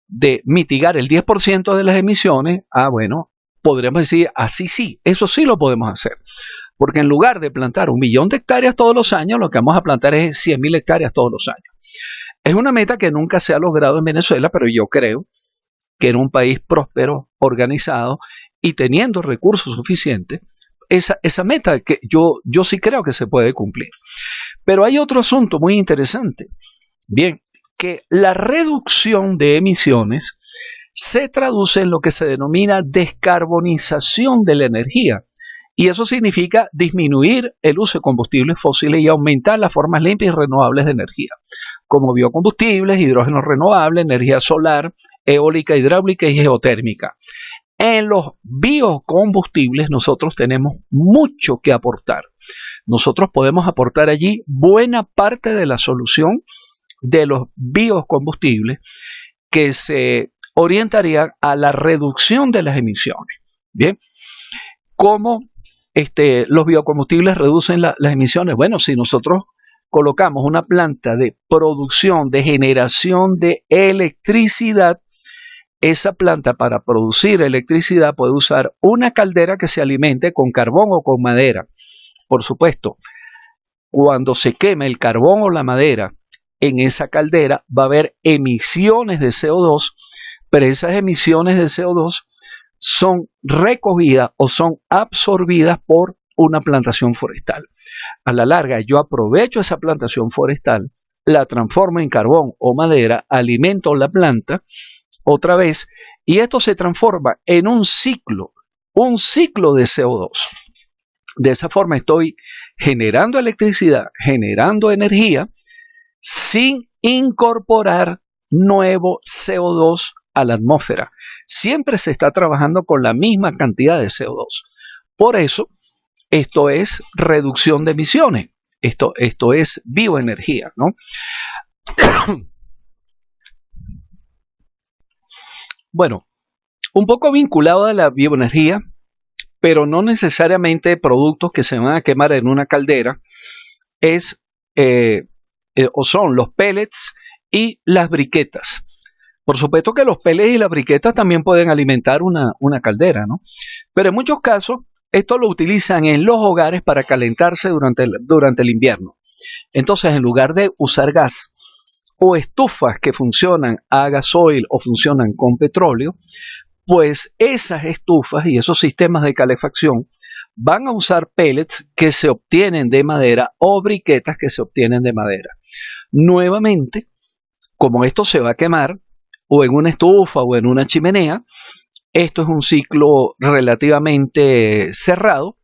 de mitigar el 10% de las emisiones, bueno, podríamos decir, así sí, eso sí lo podemos hacer. Porque en lugar de plantar 1 millón de hectáreas todos los años, lo que vamos a plantar es 100.000 hectáreas todos los años. Es una meta que nunca se ha logrado en Venezuela, pero yo creo que en un país próspero, organizado y teniendo recursos suficientes, esa meta que yo sí creo que se puede cumplir. Pero hay otro asunto muy interesante. Bien, que la reducción de emisiones se traduce en lo que se denomina descarbonización de la energía. Y eso significa disminuir el uso de combustibles fósiles y aumentar las formas limpias y renovables de energía, como biocombustibles, hidrógeno renovable, energía solar, eólica, hidráulica y geotérmica. En los biocombustibles nosotros tenemos mucho que aportar. Nosotros podemos aportar allí buena parte de la solución de los biocombustibles que se orientaría a la reducción de las emisiones. Bien, ¿cómo los biocombustibles reducen las emisiones? Bueno, si nosotros colocamos una planta de producción, de generación de electricidad, esa planta para producir electricidad puede usar una caldera que se alimente con carbón o con madera. Por supuesto, cuando se queme el carbón o la madera en esa caldera va a haber emisiones de CO2, pero esas emisiones de CO2 son recogidas o son absorbidas por una plantación forestal. A la larga, yo aprovecho esa plantación forestal, la transformo en carbón o madera, alimento la planta otra vez, y esto se transforma en un ciclo de CO2. De esa forma estoy generando electricidad, generando energía, sin incorporar nuevo CO2 a la atmósfera. Siempre se está trabajando con la misma cantidad de CO2. Por eso, esto es reducción de emisiones. Esto es bioenergía, ¿no? Bueno, un poco vinculado a la bioenergía, pero no necesariamente productos que se van a quemar en una caldera, o son los pellets y las briquetas. Por supuesto que los pellets y las briquetas también pueden alimentar una caldera, ¿no? Pero en muchos casos, esto lo utilizan en los hogares para calentarse durante el invierno. Entonces, en lugar de usar gas o estufas que funcionan a gasoil o funcionan con petróleo, pues esas estufas y esos sistemas de calefacción van a usar pellets que se obtienen de madera o briquetas que se obtienen de madera. Nuevamente, como esto se va a quemar o en una estufa o en una chimenea, esto es un ciclo relativamente cerrado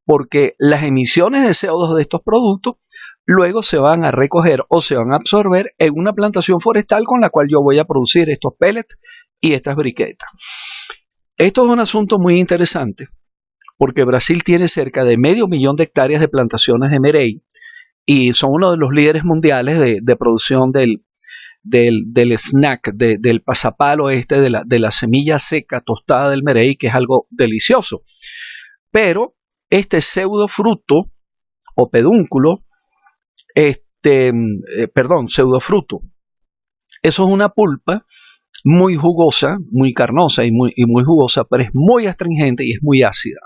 porque las emisiones de CO2 de estos productos luego se van a recoger o se van a absorber en una plantación forestal con la cual yo voy a producir estos pellets y estas briquetas. Esto es un asunto muy interesante porque Brasil tiene cerca de 500.000 de hectáreas de plantaciones de merey y son uno de los líderes mundiales de producción del snack, del pasapalo de la semilla seca tostada del merey, que es algo delicioso. Pero este pseudofruto o pedúnculo, pseudofruto, eso es una pulpa muy jugosa, muy carnosa y muy jugosa, pero es muy astringente y es muy ácida.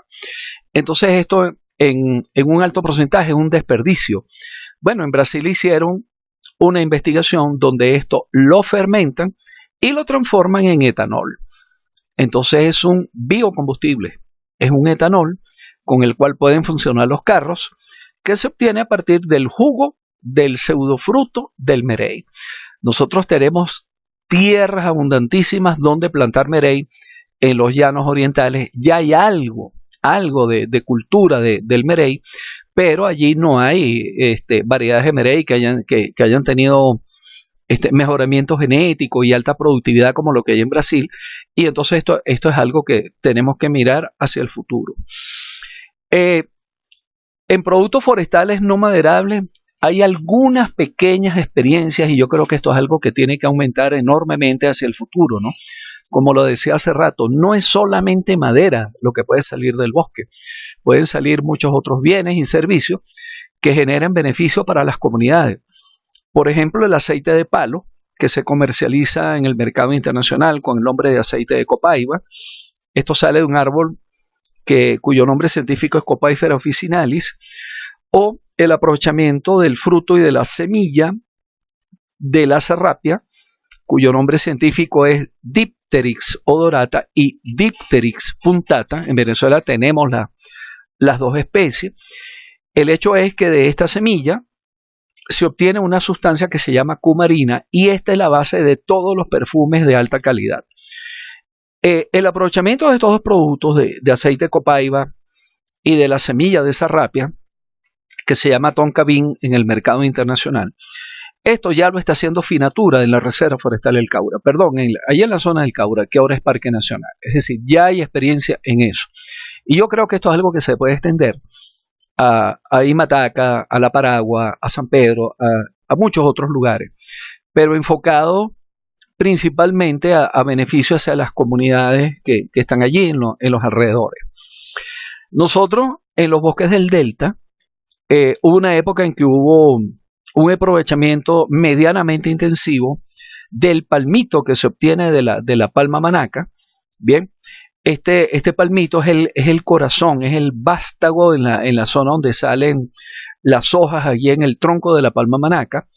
Entonces esto en un alto porcentaje es un desperdicio. Bueno, en Brasil hicieron una investigación donde esto lo fermentan y lo transforman en etanol. Entonces es un biocombustible, es un etanol con el cual pueden funcionar los carros, que se obtiene a partir del jugo del pseudofruto del merey. Nosotros tenemos tierras abundantísimas donde plantar merey en los llanos orientales. Ya hay algo de cultura del merey, pero allí no hay variedades de merey que hayan tenido mejoramiento genético y alta productividad como lo que hay en Brasil. Y entonces esto es algo que tenemos que mirar hacia el futuro. En productos forestales no maderables hay algunas pequeñas experiencias y yo creo que esto es algo que tiene que aumentar enormemente hacia el futuro, ¿no? Como lo decía hace rato, no es solamente madera lo que puede salir del bosque, pueden salir muchos otros bienes y servicios que generen beneficio para las comunidades. Por ejemplo, el aceite de palo, que se comercializa en el mercado internacional con el nombre de aceite de copaiba. Esto sale de un árbol cuyo nombre científico es Copaífera officinalis, o el aprovechamiento del fruto y de la semilla de la serrapia, cuyo nombre científico es Dipteryx odorata y Dipteryx punctata. En Venezuela tenemos las dos especies. El hecho es que de esta semilla se obtiene una sustancia que se llama cumarina y esta es la base de todos los perfumes de alta calidad. El aprovechamiento de estos dos productos de aceite de copaiba y de la semilla de serrapia, que se llama tonka bean en el mercado internacional, esto ya lo está haciendo Finatura en la Reserva Forestal del Caura, allá en la zona del Caura, que ahora es Parque Nacional. Es decir, ya hay experiencia en eso. Y yo creo que esto es algo que se puede extender a Imataca, a La Paragua, a San Pedro, a muchos otros lugares, pero enfocado principalmente a beneficio hacia las comunidades que están allí en los alrededores. Nosotros, en los bosques del Delta, hubo una época en que hubo un aprovechamiento medianamente intensivo del palmito que se obtiene de la palma manaca. Bien, este palmito es el corazón, es el vástago en la zona donde salen las hojas allí en el tronco de la palma manaca.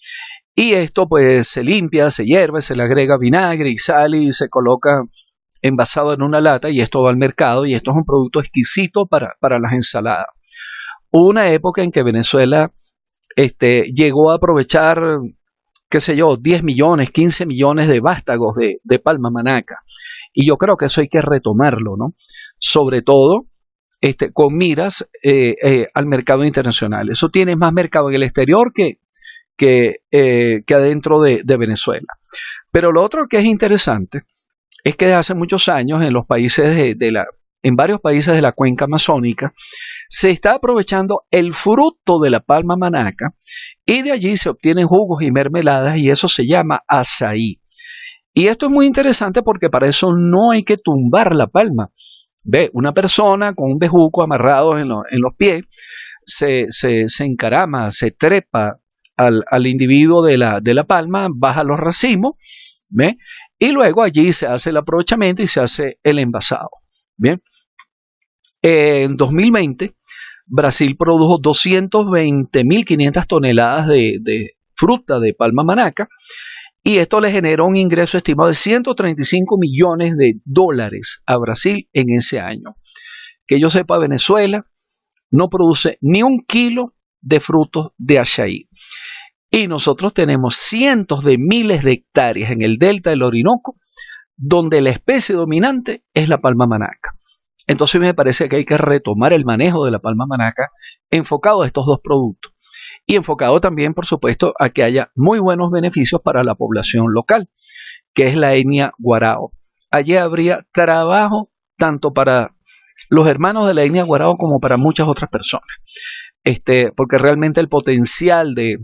Y esto pues se limpia, se hierve, se le agrega vinagre y sal y se coloca envasado en una lata y esto va al mercado y esto es un producto exquisito para las ensaladas. Hubo una época en que Venezuela llegó a aprovechar, qué sé yo, 10 millones, 15 millones de vástagos de palma manaca. Y yo creo que eso hay que retomarlo, ¿no? Sobre todo con miras al mercado internacional. Eso tiene más mercado en el exterior que adentro de Venezuela. Pero lo otro que es interesante es que desde hace muchos años en los países en varios países de la cuenca amazónica se está aprovechando el fruto de la palma manaca y de allí se obtienen jugos y mermeladas y eso se llama azaí. Y esto es muy interesante porque para eso no hay que tumbar la palma. Ve, una persona con un bejuco amarrado en los pies se encarama, se trepa al individuo de la palma, baja los racimos, ¿ve? Y luego allí se hace el aprovechamiento y se hace el envasado. Bien. En 2020, Brasil produjo 220.500 toneladas de fruta de palma manaca y esto le generó un ingreso estimado de 135 millones de dólares a Brasil en ese año. Que yo sepa, Venezuela no produce ni un kilo de frutos de azaí. Y nosotros tenemos cientos de miles de hectáreas en el delta del Orinoco, donde la especie dominante es la palma manaca. Entonces me parece que hay que retomar el manejo de la palma manaca enfocado a estos dos productos. Y enfocado también, por supuesto, a que haya muy buenos beneficios para la población local, que es la etnia Guarao. Allí habría trabajo tanto para los hermanos de la etnia Guarao como para muchas otras personas. Porque realmente el potencial de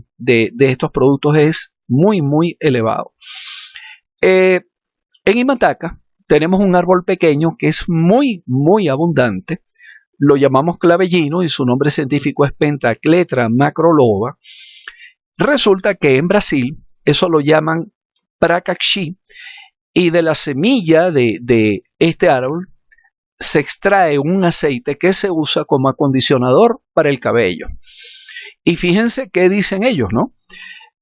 estos productos es muy, muy elevado. En Imataca tenemos un árbol pequeño que es muy, muy abundante. Lo llamamos clavellino y su nombre científico es Pentacletra macroloba. Resulta que en Brasil eso lo llaman pracaxi y de la semilla de este árbol se extrae un aceite que se usa como acondicionador para el cabello. Y fíjense qué dicen ellos, ¿no?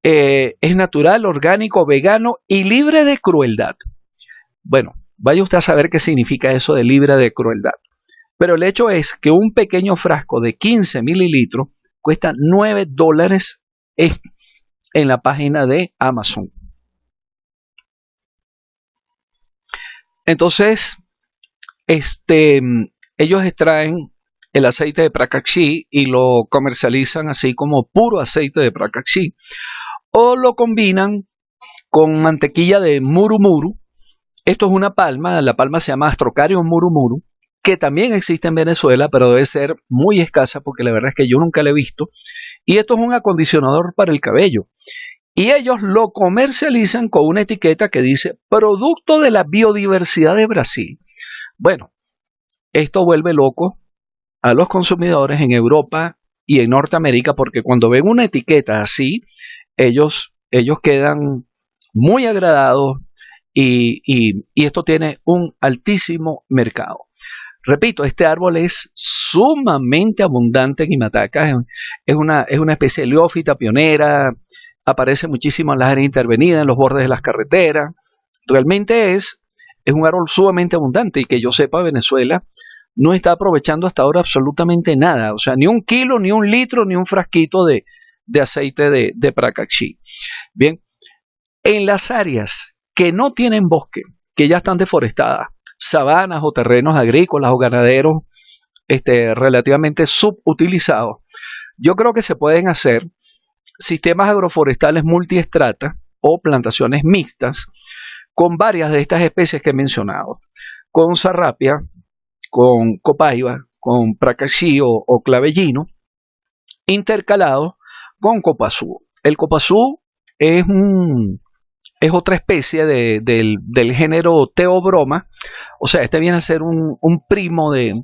Es natural, orgánico, vegano y libre de crueldad. Bueno, vaya usted a saber qué significa eso de libre de crueldad. Pero el hecho es que un pequeño frasco de 15 mililitros cuesta $9 en la página de Amazon. Entonces, ellos extraen el aceite de pracaxi y lo comercializan así como puro aceite de pracaxi o lo combinan con mantequilla de murumuru. Esto es una palma, la palma se llama Astrocarium murumuru, que también existe en Venezuela, pero debe ser muy escasa porque la verdad es que yo nunca la he visto. Y esto es un acondicionador para el cabello. Y ellos lo comercializan con una etiqueta que dice producto de la biodiversidad de Brasil. Bueno, esto vuelve loco a los consumidores en Europa y en Norteamérica porque cuando ven una etiqueta así, ellos quedan muy agradados y esto tiene un altísimo mercado. Repito, este árbol es sumamente abundante en Imataca, es una especie de heliófita pionera, aparece muchísimo en las áreas intervenidas, en los bordes de las carreteras. Realmente es un árbol sumamente abundante y que yo sepa, Venezuela no está aprovechando hasta ahora absolutamente nada. O sea, ni un kilo, ni un litro, ni un frasquito de aceite de Pracaxi. Bien, en las áreas que no tienen bosque, que ya están deforestadas, sabanas o terrenos agrícolas o ganaderos relativamente subutilizados, yo creo que se pueden hacer sistemas agroforestales multiestrata o plantaciones mixtas con varias de estas especies que he mencionado, con sarrapia, con copaiba, con pracaxí o clavellino, intercalados con copazú. El copazú es otra especie del género Theobroma, o sea, este viene a ser un primo del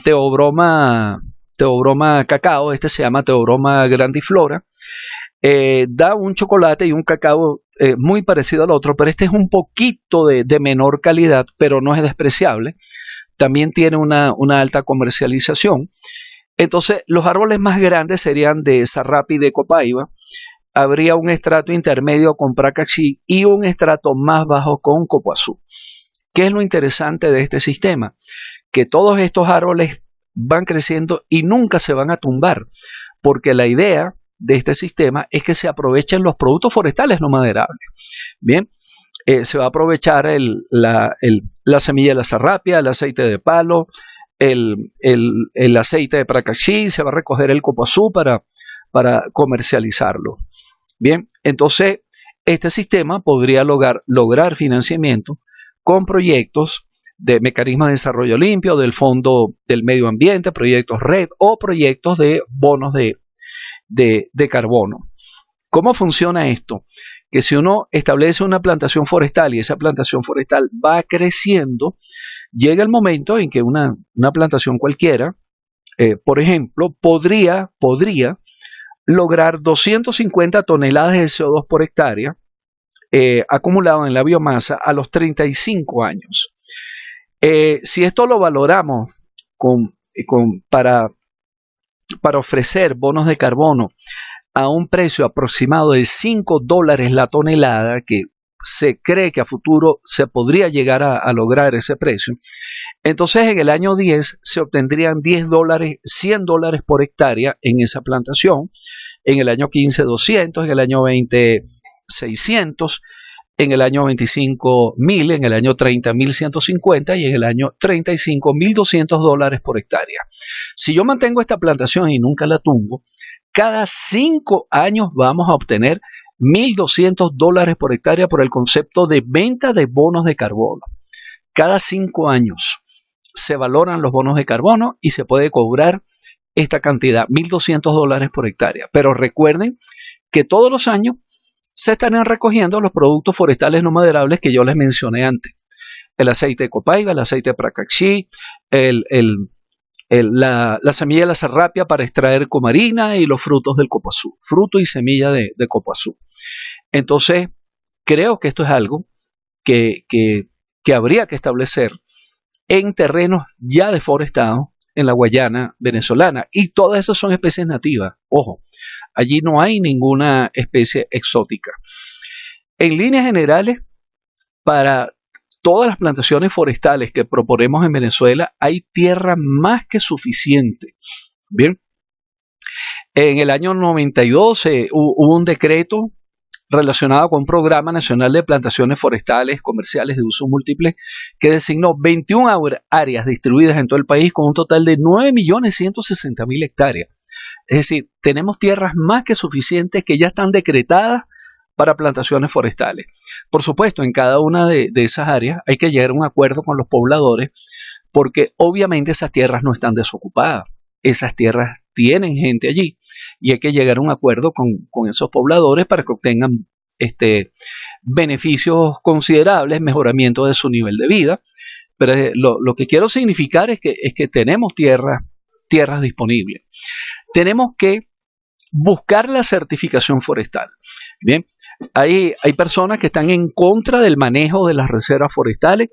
Theobroma cacao, este se llama Theobroma grandiflora. Da un chocolate y un cacao muy parecido al otro, pero este es un poquito de menor calidad, pero no es despreciable. También tiene una alta comercialización. Entonces, los árboles más grandes serían de sarrapi y de copaiba. Habría un estrato intermedio con pracaxí y un estrato más bajo con copoazú. ¿Qué es lo interesante de este sistema? Que todos estos árboles van creciendo y nunca se van a tumbar, porque la idea de este sistema es que se aprovechen los productos forestales no maderables. Bien, se va a aprovechar la semilla de la sarrapia, el aceite de palo, el aceite de pracaxí, se va a recoger el copoazú para comercializarlo. Bien, entonces este sistema podría lograr financiamiento con proyectos de mecanismos de desarrollo limpio, del Fondo del Medio Ambiente, proyectos RED o proyectos de bonos de carbono. ¿Cómo funciona esto? Que si uno establece una plantación forestal y esa plantación forestal va creciendo, llega el momento en que una plantación cualquiera, por ejemplo, podría lograr 250 toneladas de CO2 por hectárea acumulado en la biomasa a los 35 años. Si esto lo valoramos para ofrecer bonos de carbono a un precio aproximado de $5 la tonelada, que se cree que a futuro se podría llegar a lograr ese precio, entonces en el año 10 se obtendrían $10, $100 por hectárea en esa plantación, en el año 15 200, en el año 20 600, en el año 25 1000, en el año 30 1150 y en el año 35 $1,200 por hectárea. Si yo mantengo esta plantación y nunca la tumbo, cada 5 años vamos a obtener $1,200 por hectárea por el concepto de venta de bonos de carbono. Cada 5 años se valoran los bonos de carbono y se puede cobrar esta cantidad, $1,200 por hectárea. Pero recuerden que todos los años se estarían recogiendo los productos forestales no maderables que yo les mencioné antes. El aceite de copaiba, el aceite de pracaxí, la semilla de la sarrapia para extraer cumarina y los frutos del copoazú, fruto y semilla de copoazú. Entonces, creo que esto es algo que habría que establecer en terrenos ya deforestados en la Guayana venezolana. Y todas esas son especies nativas. Ojo, allí no hay ninguna especie exótica. En líneas generales, para todas las plantaciones forestales que proponemos en Venezuela, hay tierra más que suficiente. Bien, en el año 92 hubo un decreto relacionado con un programa nacional de plantaciones forestales comerciales de uso múltiple que designó 21 áreas distribuidas en todo el país con un total de 9.160.000 hectáreas. Es decir, tenemos tierras más que suficientes que ya están decretadas para plantaciones forestales. Por supuesto, en cada una de esas áreas hay que llegar a un acuerdo con los pobladores, porque obviamente esas tierras no están desocupadas, esas tierras tienen gente allí y hay que llegar a un acuerdo con esos pobladores para que obtengan beneficios considerables, mejoramiento de su nivel de vida. Pero lo que quiero significar es que tenemos tierras disponibles. Tenemos que buscar la certificación forestal. Bien, hay personas que están en contra del manejo de las reservas forestales,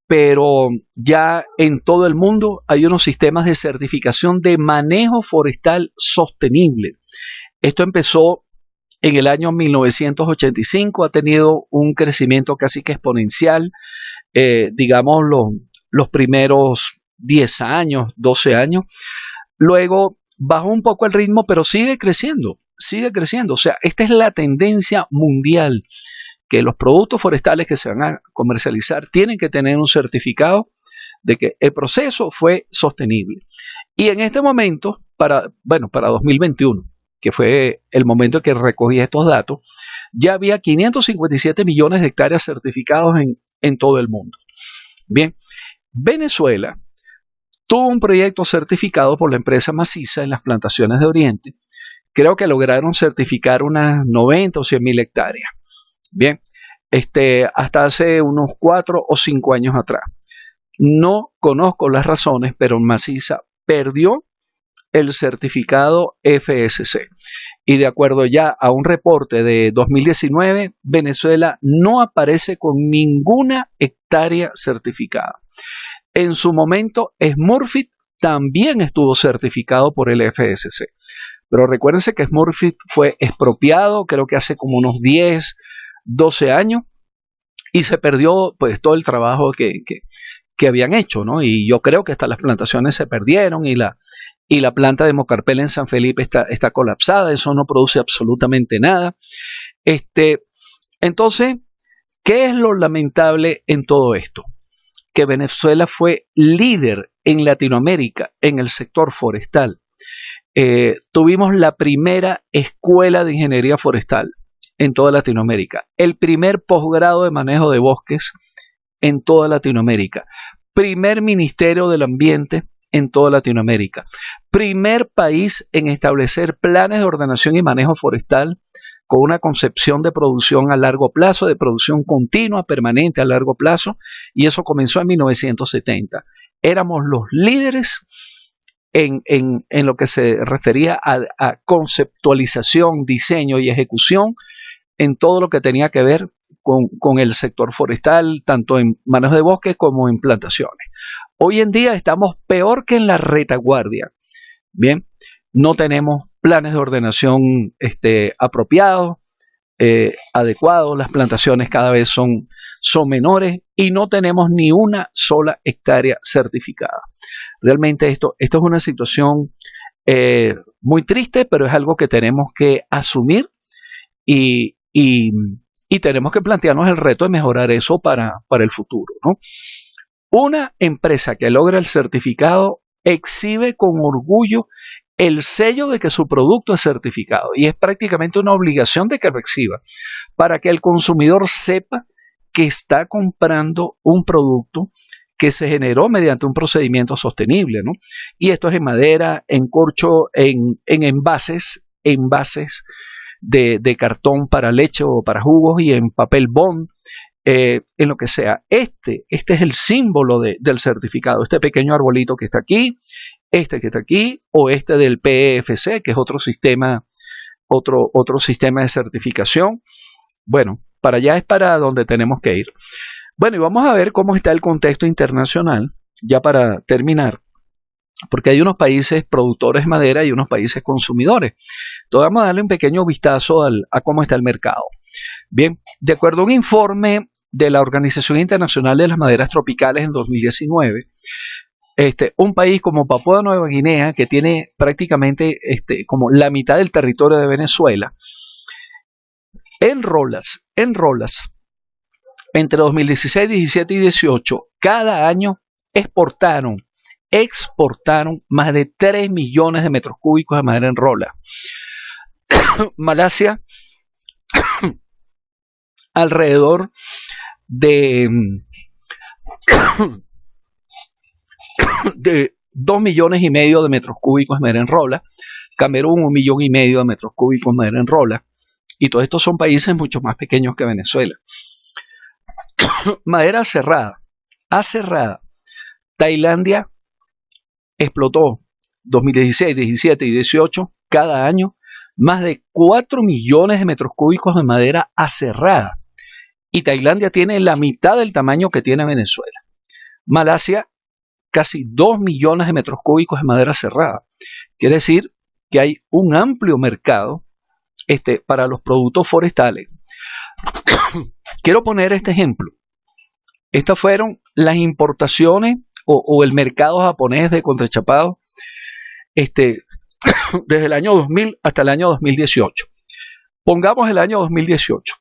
pero ya en todo el mundo hay unos sistemas de certificación de manejo forestal sostenible. Esto empezó en el año 1985, ha tenido un crecimiento casi que exponencial, digamos los primeros 10 años, 12 años. Luego bajó un poco el ritmo, pero sigue creciendo. O sea, esta es la tendencia mundial, que los productos forestales que se van a comercializar tienen que tener un certificado de que el proceso fue sostenible. Y en este momento, para 2021, que fue el momento en que recogí estos datos, ya había 557 millones de hectáreas certificados en todo el mundo. Bien, Venezuela tuvo un proyecto certificado por la empresa Maciza en las plantaciones de Oriente. Creo que lograron certificar unas 90 o 100 mil hectáreas. Bien, hasta hace unos 4 o 5 años atrás. No conozco las razones, pero Maciza perdió el certificado FSC. Y de acuerdo ya a un reporte de 2019, Venezuela no aparece con ninguna hectárea certificada. En su momento, Smurfit también estuvo certificado por el FSC. Pero recuérdense que Smurfit fue expropiado, creo que hace como unos 10, 12 años, y se perdió pues todo el trabajo que habían hecho, ¿no? Y yo creo que hasta las plantaciones se perdieron y la planta de Mocarpel en San Felipe está colapsada, eso no produce absolutamente nada. Entonces, ¿qué es lo lamentable en todo esto? Que Venezuela fue líder en Latinoamérica en el sector forestal. Tuvimos la primera escuela de ingeniería forestal en toda Latinoamérica, el primer posgrado de manejo de bosques en toda Latinoamérica, primer ministerio del ambiente en toda Latinoamérica, primer país en establecer planes de ordenación y manejo forestal con una concepción de producción a largo plazo, de producción continua, permanente a largo plazo, y eso comenzó en 1970. Éramos los líderes en lo que se refería a conceptualización, diseño y ejecución en todo lo que tenía que ver con el sector forestal, tanto en manejo de bosques como en plantaciones. Hoy en día estamos peor que en la retaguardia. Bien, no tenemos planes de ordenación apropiados, adecuados, las plantaciones cada vez son menores y no tenemos ni una sola hectárea certificada. Realmente esto es una situación muy triste, pero es algo que tenemos que asumir y tenemos que plantearnos el reto de mejorar eso para el futuro, ¿no? Una empresa que logra el certificado exhibe con orgullo el sello de que su producto es certificado y es prácticamente una obligación de que lo exhiba para que el consumidor sepa que está comprando un producto que se generó mediante un procedimiento sostenible, ¿no? Y esto es en madera, en corcho, en envases de cartón para leche o para jugos y en papel bond, en lo que sea. Este es el símbolo del certificado, este pequeño arbolito que está aquí, este que está aquí, o este del PEFC, que es otro sistema de certificación. Bueno, para allá es para donde tenemos que ir. Bueno, y vamos a ver cómo está el contexto internacional, ya para terminar, porque hay unos países productores de madera y unos países consumidores. Entonces vamos a darle un pequeño vistazo a cómo está el mercado. Bien, de acuerdo a un informe de la Organización Internacional de las Maderas Tropicales en 2019, un país como Papúa Nueva Guinea, que tiene prácticamente como la mitad del territorio de Venezuela, en rolas, entre 2016, 17 y 18, cada año exportaron más de 3 millones de metros cúbicos de madera en rola. Malasia alrededor de, de 2,5 millones de metros cúbicos de madera en rola, Camerún 1,5 millones de metros cúbicos de madera en rola, y todos estos son países mucho más pequeños que Venezuela. Madera aserrada. Tailandia explotó 2016, 17 y 18 cada año más de 4 millones de metros cúbicos de madera aserrada. Y Tailandia tiene la mitad del tamaño que tiene Venezuela. Malasia, casi 2 millones de metros cúbicos de madera aserrada. Quiere decir que hay un amplio mercado para los productos forestales. Quiero poner este ejemplo. Estas fueron las importaciones o el mercado japonés de contrachapado desde el año 2000 hasta el año 2018. Pongamos el año 2018.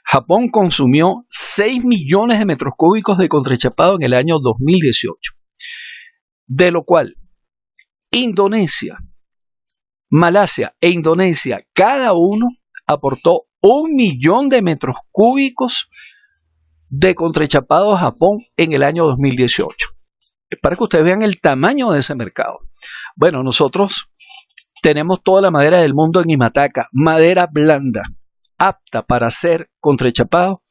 Japón consumió 6 millones de metros cúbicos de contrachapado en el año 2018, de lo cual Indonesia, Malasia e Indonesia cada uno aportó 1 millón de metros cúbicos de contrachapado a Japón en el año 2018. Para que ustedes vean el tamaño de ese mercado. Bueno, nosotros tenemos toda la madera del mundo en Imataca, madera blanda, apta para ser contrachapado,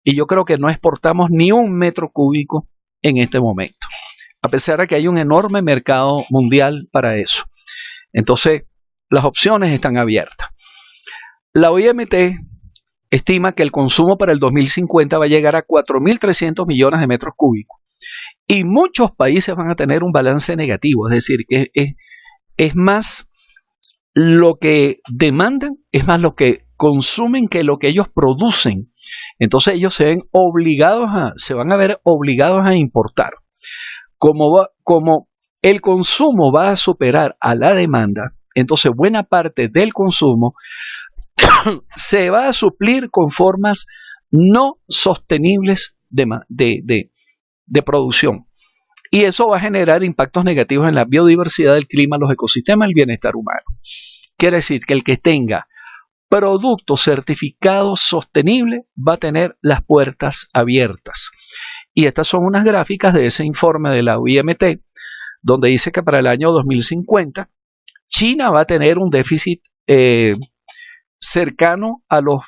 y yo creo que no exportamos ni 1 metro cúbico en este momento, a pesar de que hay un enorme mercado mundial para eso. Entonces, las opciones están abiertas. La OIMT estima que el consumo para el 2050 va a llegar a 4.300 millones de metros cúbicos. Y muchos países van a tener un balance negativo, es decir, que es más lo que demandan, es más lo que consumen que lo que ellos producen. Entonces ellos se van a ver obligados a importar. Como el consumo va a superar a la demanda, entonces buena parte del consumo se va a suplir con formas no sostenibles de producción. Y eso va a generar impactos negativos en la biodiversidad del clima, los ecosistemas y el bienestar humano. Quiere decir que el que tenga productos certificados sostenibles va a tener las puertas abiertas. Y estas son unas gráficas de ese informe de la OIMT, donde dice que para el año 2050 China va a tener un déficit cercano a los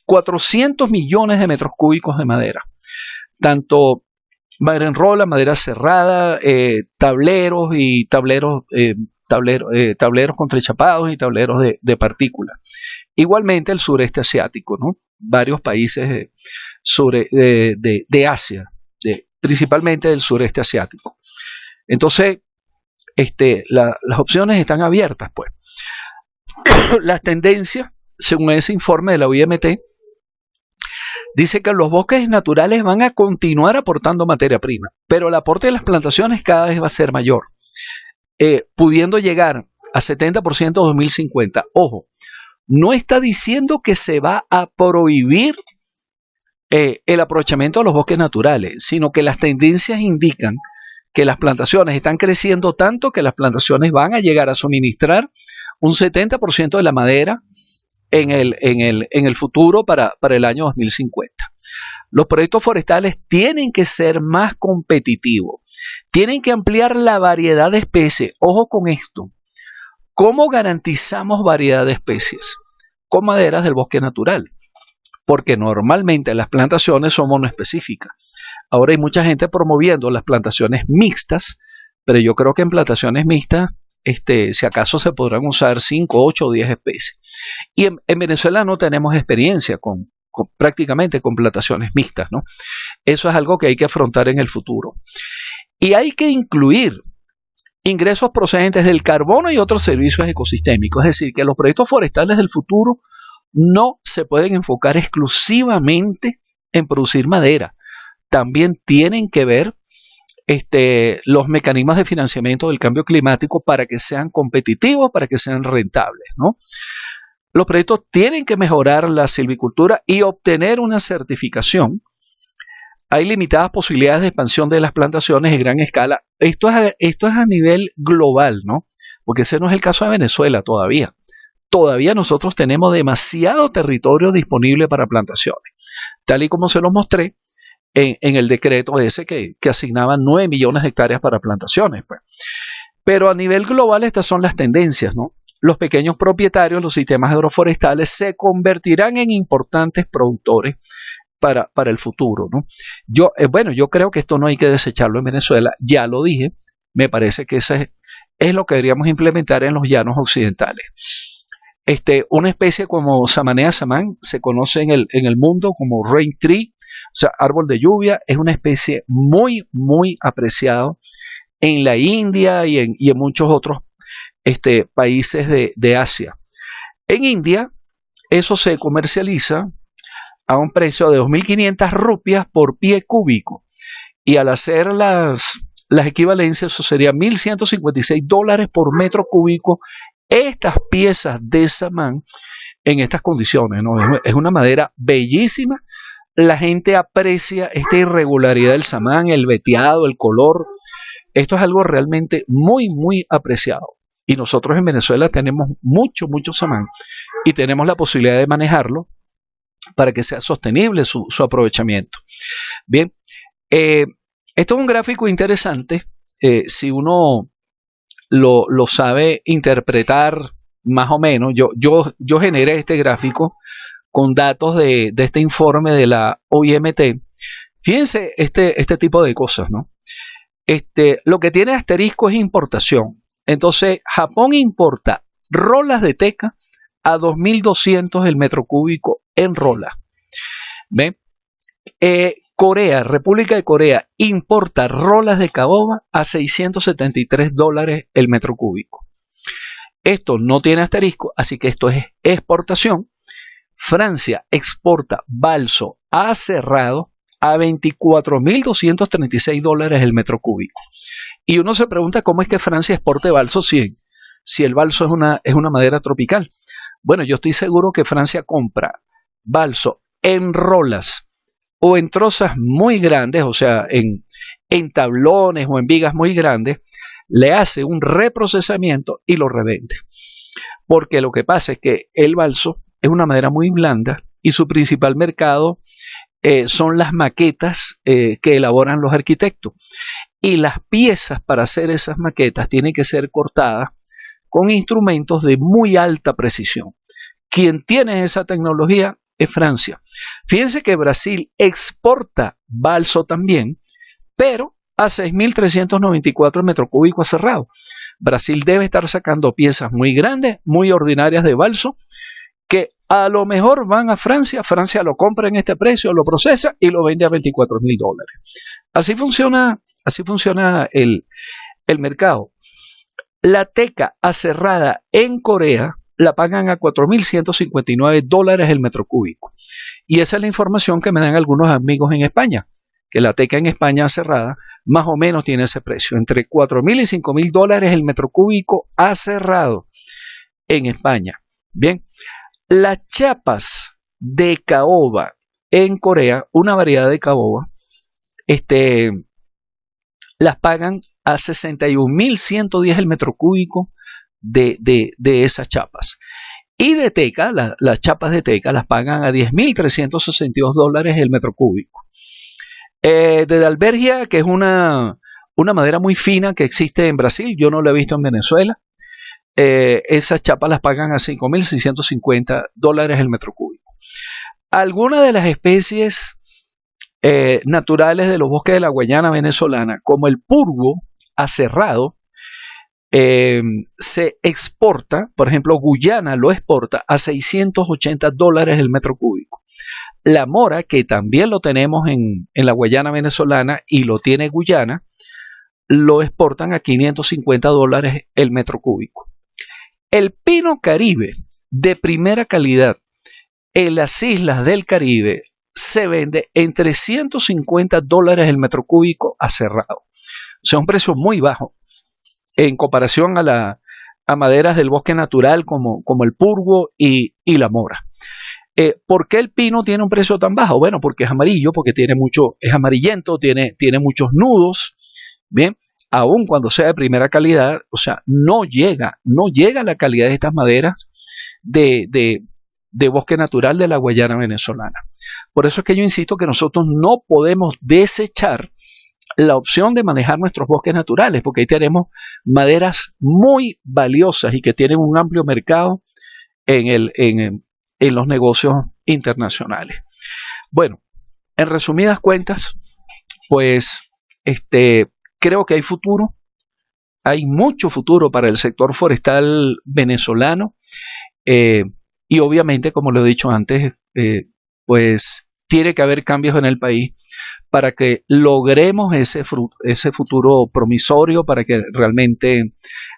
400 millones de metros cúbicos de madera. Tanto madera en rola, madera cerrada, tableros contrachapados y tableros de partículas. Igualmente el sureste asiático, ¿no? Varios países de Asia, principalmente del sureste asiático. Entonces, las opciones están abiertas, pues. Las tendencias, según ese informe de la OIMT, dice que los bosques naturales van a continuar aportando materia prima, pero el aporte de las plantaciones cada vez va a ser mayor, pudiendo llegar a 70% en 2050. Ojo, no está diciendo que se va a prohibir el aprovechamiento de los bosques naturales, sino que las tendencias indican que las plantaciones están creciendo tanto que las plantaciones van a llegar a suministrar un 70% de la madera en el futuro para el año 2050. Los proyectos forestales tienen que ser más competitivos, tienen que ampliar la variedad de especies. Ojo con esto. ¿Cómo garantizamos variedad de especies? Con maderas del bosque natural, porque normalmente las plantaciones son monoespecíficas. Ahora hay mucha gente promoviendo las plantaciones mixtas, pero yo creo que en plantaciones mixtas, si acaso se podrán usar 5, 8 o 10 especies. Y en Venezuela no tenemos experiencia prácticamente con plantaciones mixtas, ¿no? Eso es algo que hay que afrontar en el futuro. Y hay que incluir ingresos procedentes del carbono y otros servicios ecosistémicos. Es decir, que los proyectos forestales del futuro no se pueden enfocar exclusivamente en producir madera. También tienen que ver los mecanismos de financiamiento del cambio climático para que sean competitivos, para que sean rentables, ¿no? Los proyectos tienen que mejorar la silvicultura y obtener una certificación. Hay limitadas posibilidades de expansión de las plantaciones en gran escala. Esto es a nivel global, ¿no? Porque ese no es el caso de Venezuela todavía. todavía nosotros tenemos demasiado territorio disponible para plantaciones, tal y como se los mostré en el decreto ese que asignaba 9 millones de hectáreas para plantaciones. Pues. Pero a nivel global estas son las tendencias, ¿no? Los pequeños propietarios, los sistemas agroforestales se convertirán en importantes productores para el futuro, ¿no? Yo creo que esto no hay que desecharlo en Venezuela, ya lo dije, me parece que ese es lo que deberíamos implementar en los llanos occidentales. Una especie como Zamanea samán se conoce en el mundo como rain tree, o sea, árbol de lluvia, es una especie muy, muy apreciado en la India y en muchos otros países de Asia. En India, eso se comercializa a un precio de 2.500 rupias por pie cúbico. Y al hacer las equivalencias, eso sería $1.156 por metro cúbico. Estas piezas de samán en estas condiciones, ¿no? Es una madera bellísima. La gente aprecia esta irregularidad del samán, el veteado, el color. Esto es algo realmente muy, muy apreciado. Y nosotros en Venezuela tenemos mucho samán y tenemos la posibilidad de manejarlo para que sea sostenible su aprovechamiento. Bien, esto es un gráfico interesante si uno lo sabe interpretar más o menos. Yo generé este gráfico con datos de este informe de la OIMT. Fíjense este tipo de cosas, ¿no? Lo que tiene asterisco es importación. Entonces, Japón importa rolas de teca a 2.200 el metro cúbico en rola. ¿Ven? República de Corea, importa rolas de caoba a $673 el metro cúbico. Esto no tiene asterisco, así que esto es exportación. Francia exporta balso aserrado a $24.236 el metro cúbico. Y uno se pregunta cómo es que Francia exporte balso si el balso es una madera tropical. Bueno, yo estoy seguro que Francia compra balso en rolas o en trozas muy grandes, o sea, en tablones o en vigas muy grandes, le hace un reprocesamiento y lo revende. Porque lo que pasa es que el balso es una madera muy blanda y su principal mercado son las maquetas que elaboran los arquitectos. Y las piezas para hacer esas maquetas tienen que ser cortadas con instrumentos de muy alta precisión. Quien tiene esa tecnología es Francia. Fíjense que Brasil exporta balso también, pero a 6.394 metros cúbicos cerrado. Brasil debe estar sacando piezas muy grandes, muy ordinarias de balso, que a lo mejor van a Francia. Francia lo compra en este precio, lo procesa y lo vende a $24.000. Así funciona el mercado. La teca aserrada en Corea la pagan a $4.159 el metro cúbico. Y esa es la información que me dan algunos amigos en España, que la teca en España aserrada más o menos tiene ese precio, entre $4.000 y $5.000 el metro cúbico aserrado en España. Bien, las chapas de caoba en Corea, una variedad de caoba, las pagan a $61.110 el metro cúbico de esas chapas. Y de teca, las chapas de teca las pagan a $10.362 el metro cúbico. De Dalbergia, que es una madera muy fina que existe en Brasil, yo no la he visto en Venezuela, esas chapas las pagan a $5.650 el metro cúbico. Algunas de las especies naturales de los bosques de la Guayana venezolana, como el purgo aserrado, se exporta, por ejemplo, Guyana lo exporta a $680 el metro cúbico. La mora, que también lo tenemos en la Guayana venezolana y lo tiene Guyana, lo exportan a $550 el metro cúbico. El pino caribe de primera calidad en las islas del Caribe se vende en $350 el metro cúbico aserrado. O sea, un precio muy bajo en comparación a maderas del bosque natural como el purgo y la mora. ¿Por qué el pino tiene un precio tan bajo? Bueno, porque es amarillo, porque es amarillento, tiene muchos nudos, bien, aun cuando sea de primera calidad, o sea, no llega a la calidad de estas maderas de bosque natural de la Guayana venezolana. Por eso es que yo insisto que nosotros no podemos desechar la opción de manejar nuestros bosques naturales, porque ahí tenemos maderas muy valiosas y que tienen un amplio mercado en los negocios internacionales. Bueno, en resumidas cuentas, pues creo que hay futuro, hay mucho futuro para el sector forestal venezolano, y obviamente, como lo he dicho antes, pues tiene que haber cambios en el país para que logremos ese futuro promisorio, para que realmente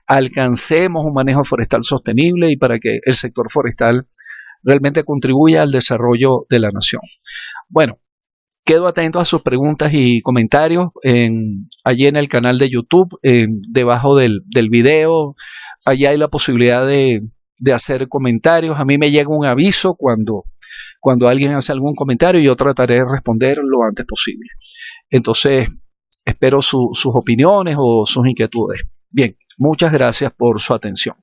alcancemos un manejo forestal sostenible y para que el sector forestal realmente contribuya al desarrollo de la nación. Bueno, quedo atento a sus preguntas y comentarios allí en el canal de YouTube, debajo del video. Allí hay la posibilidad de hacer comentarios. A mí me llega un aviso cuando alguien hace algún comentario y yo trataré de responder lo antes posible. Entonces, espero sus opiniones o sus inquietudes. Bien, muchas gracias por su atención.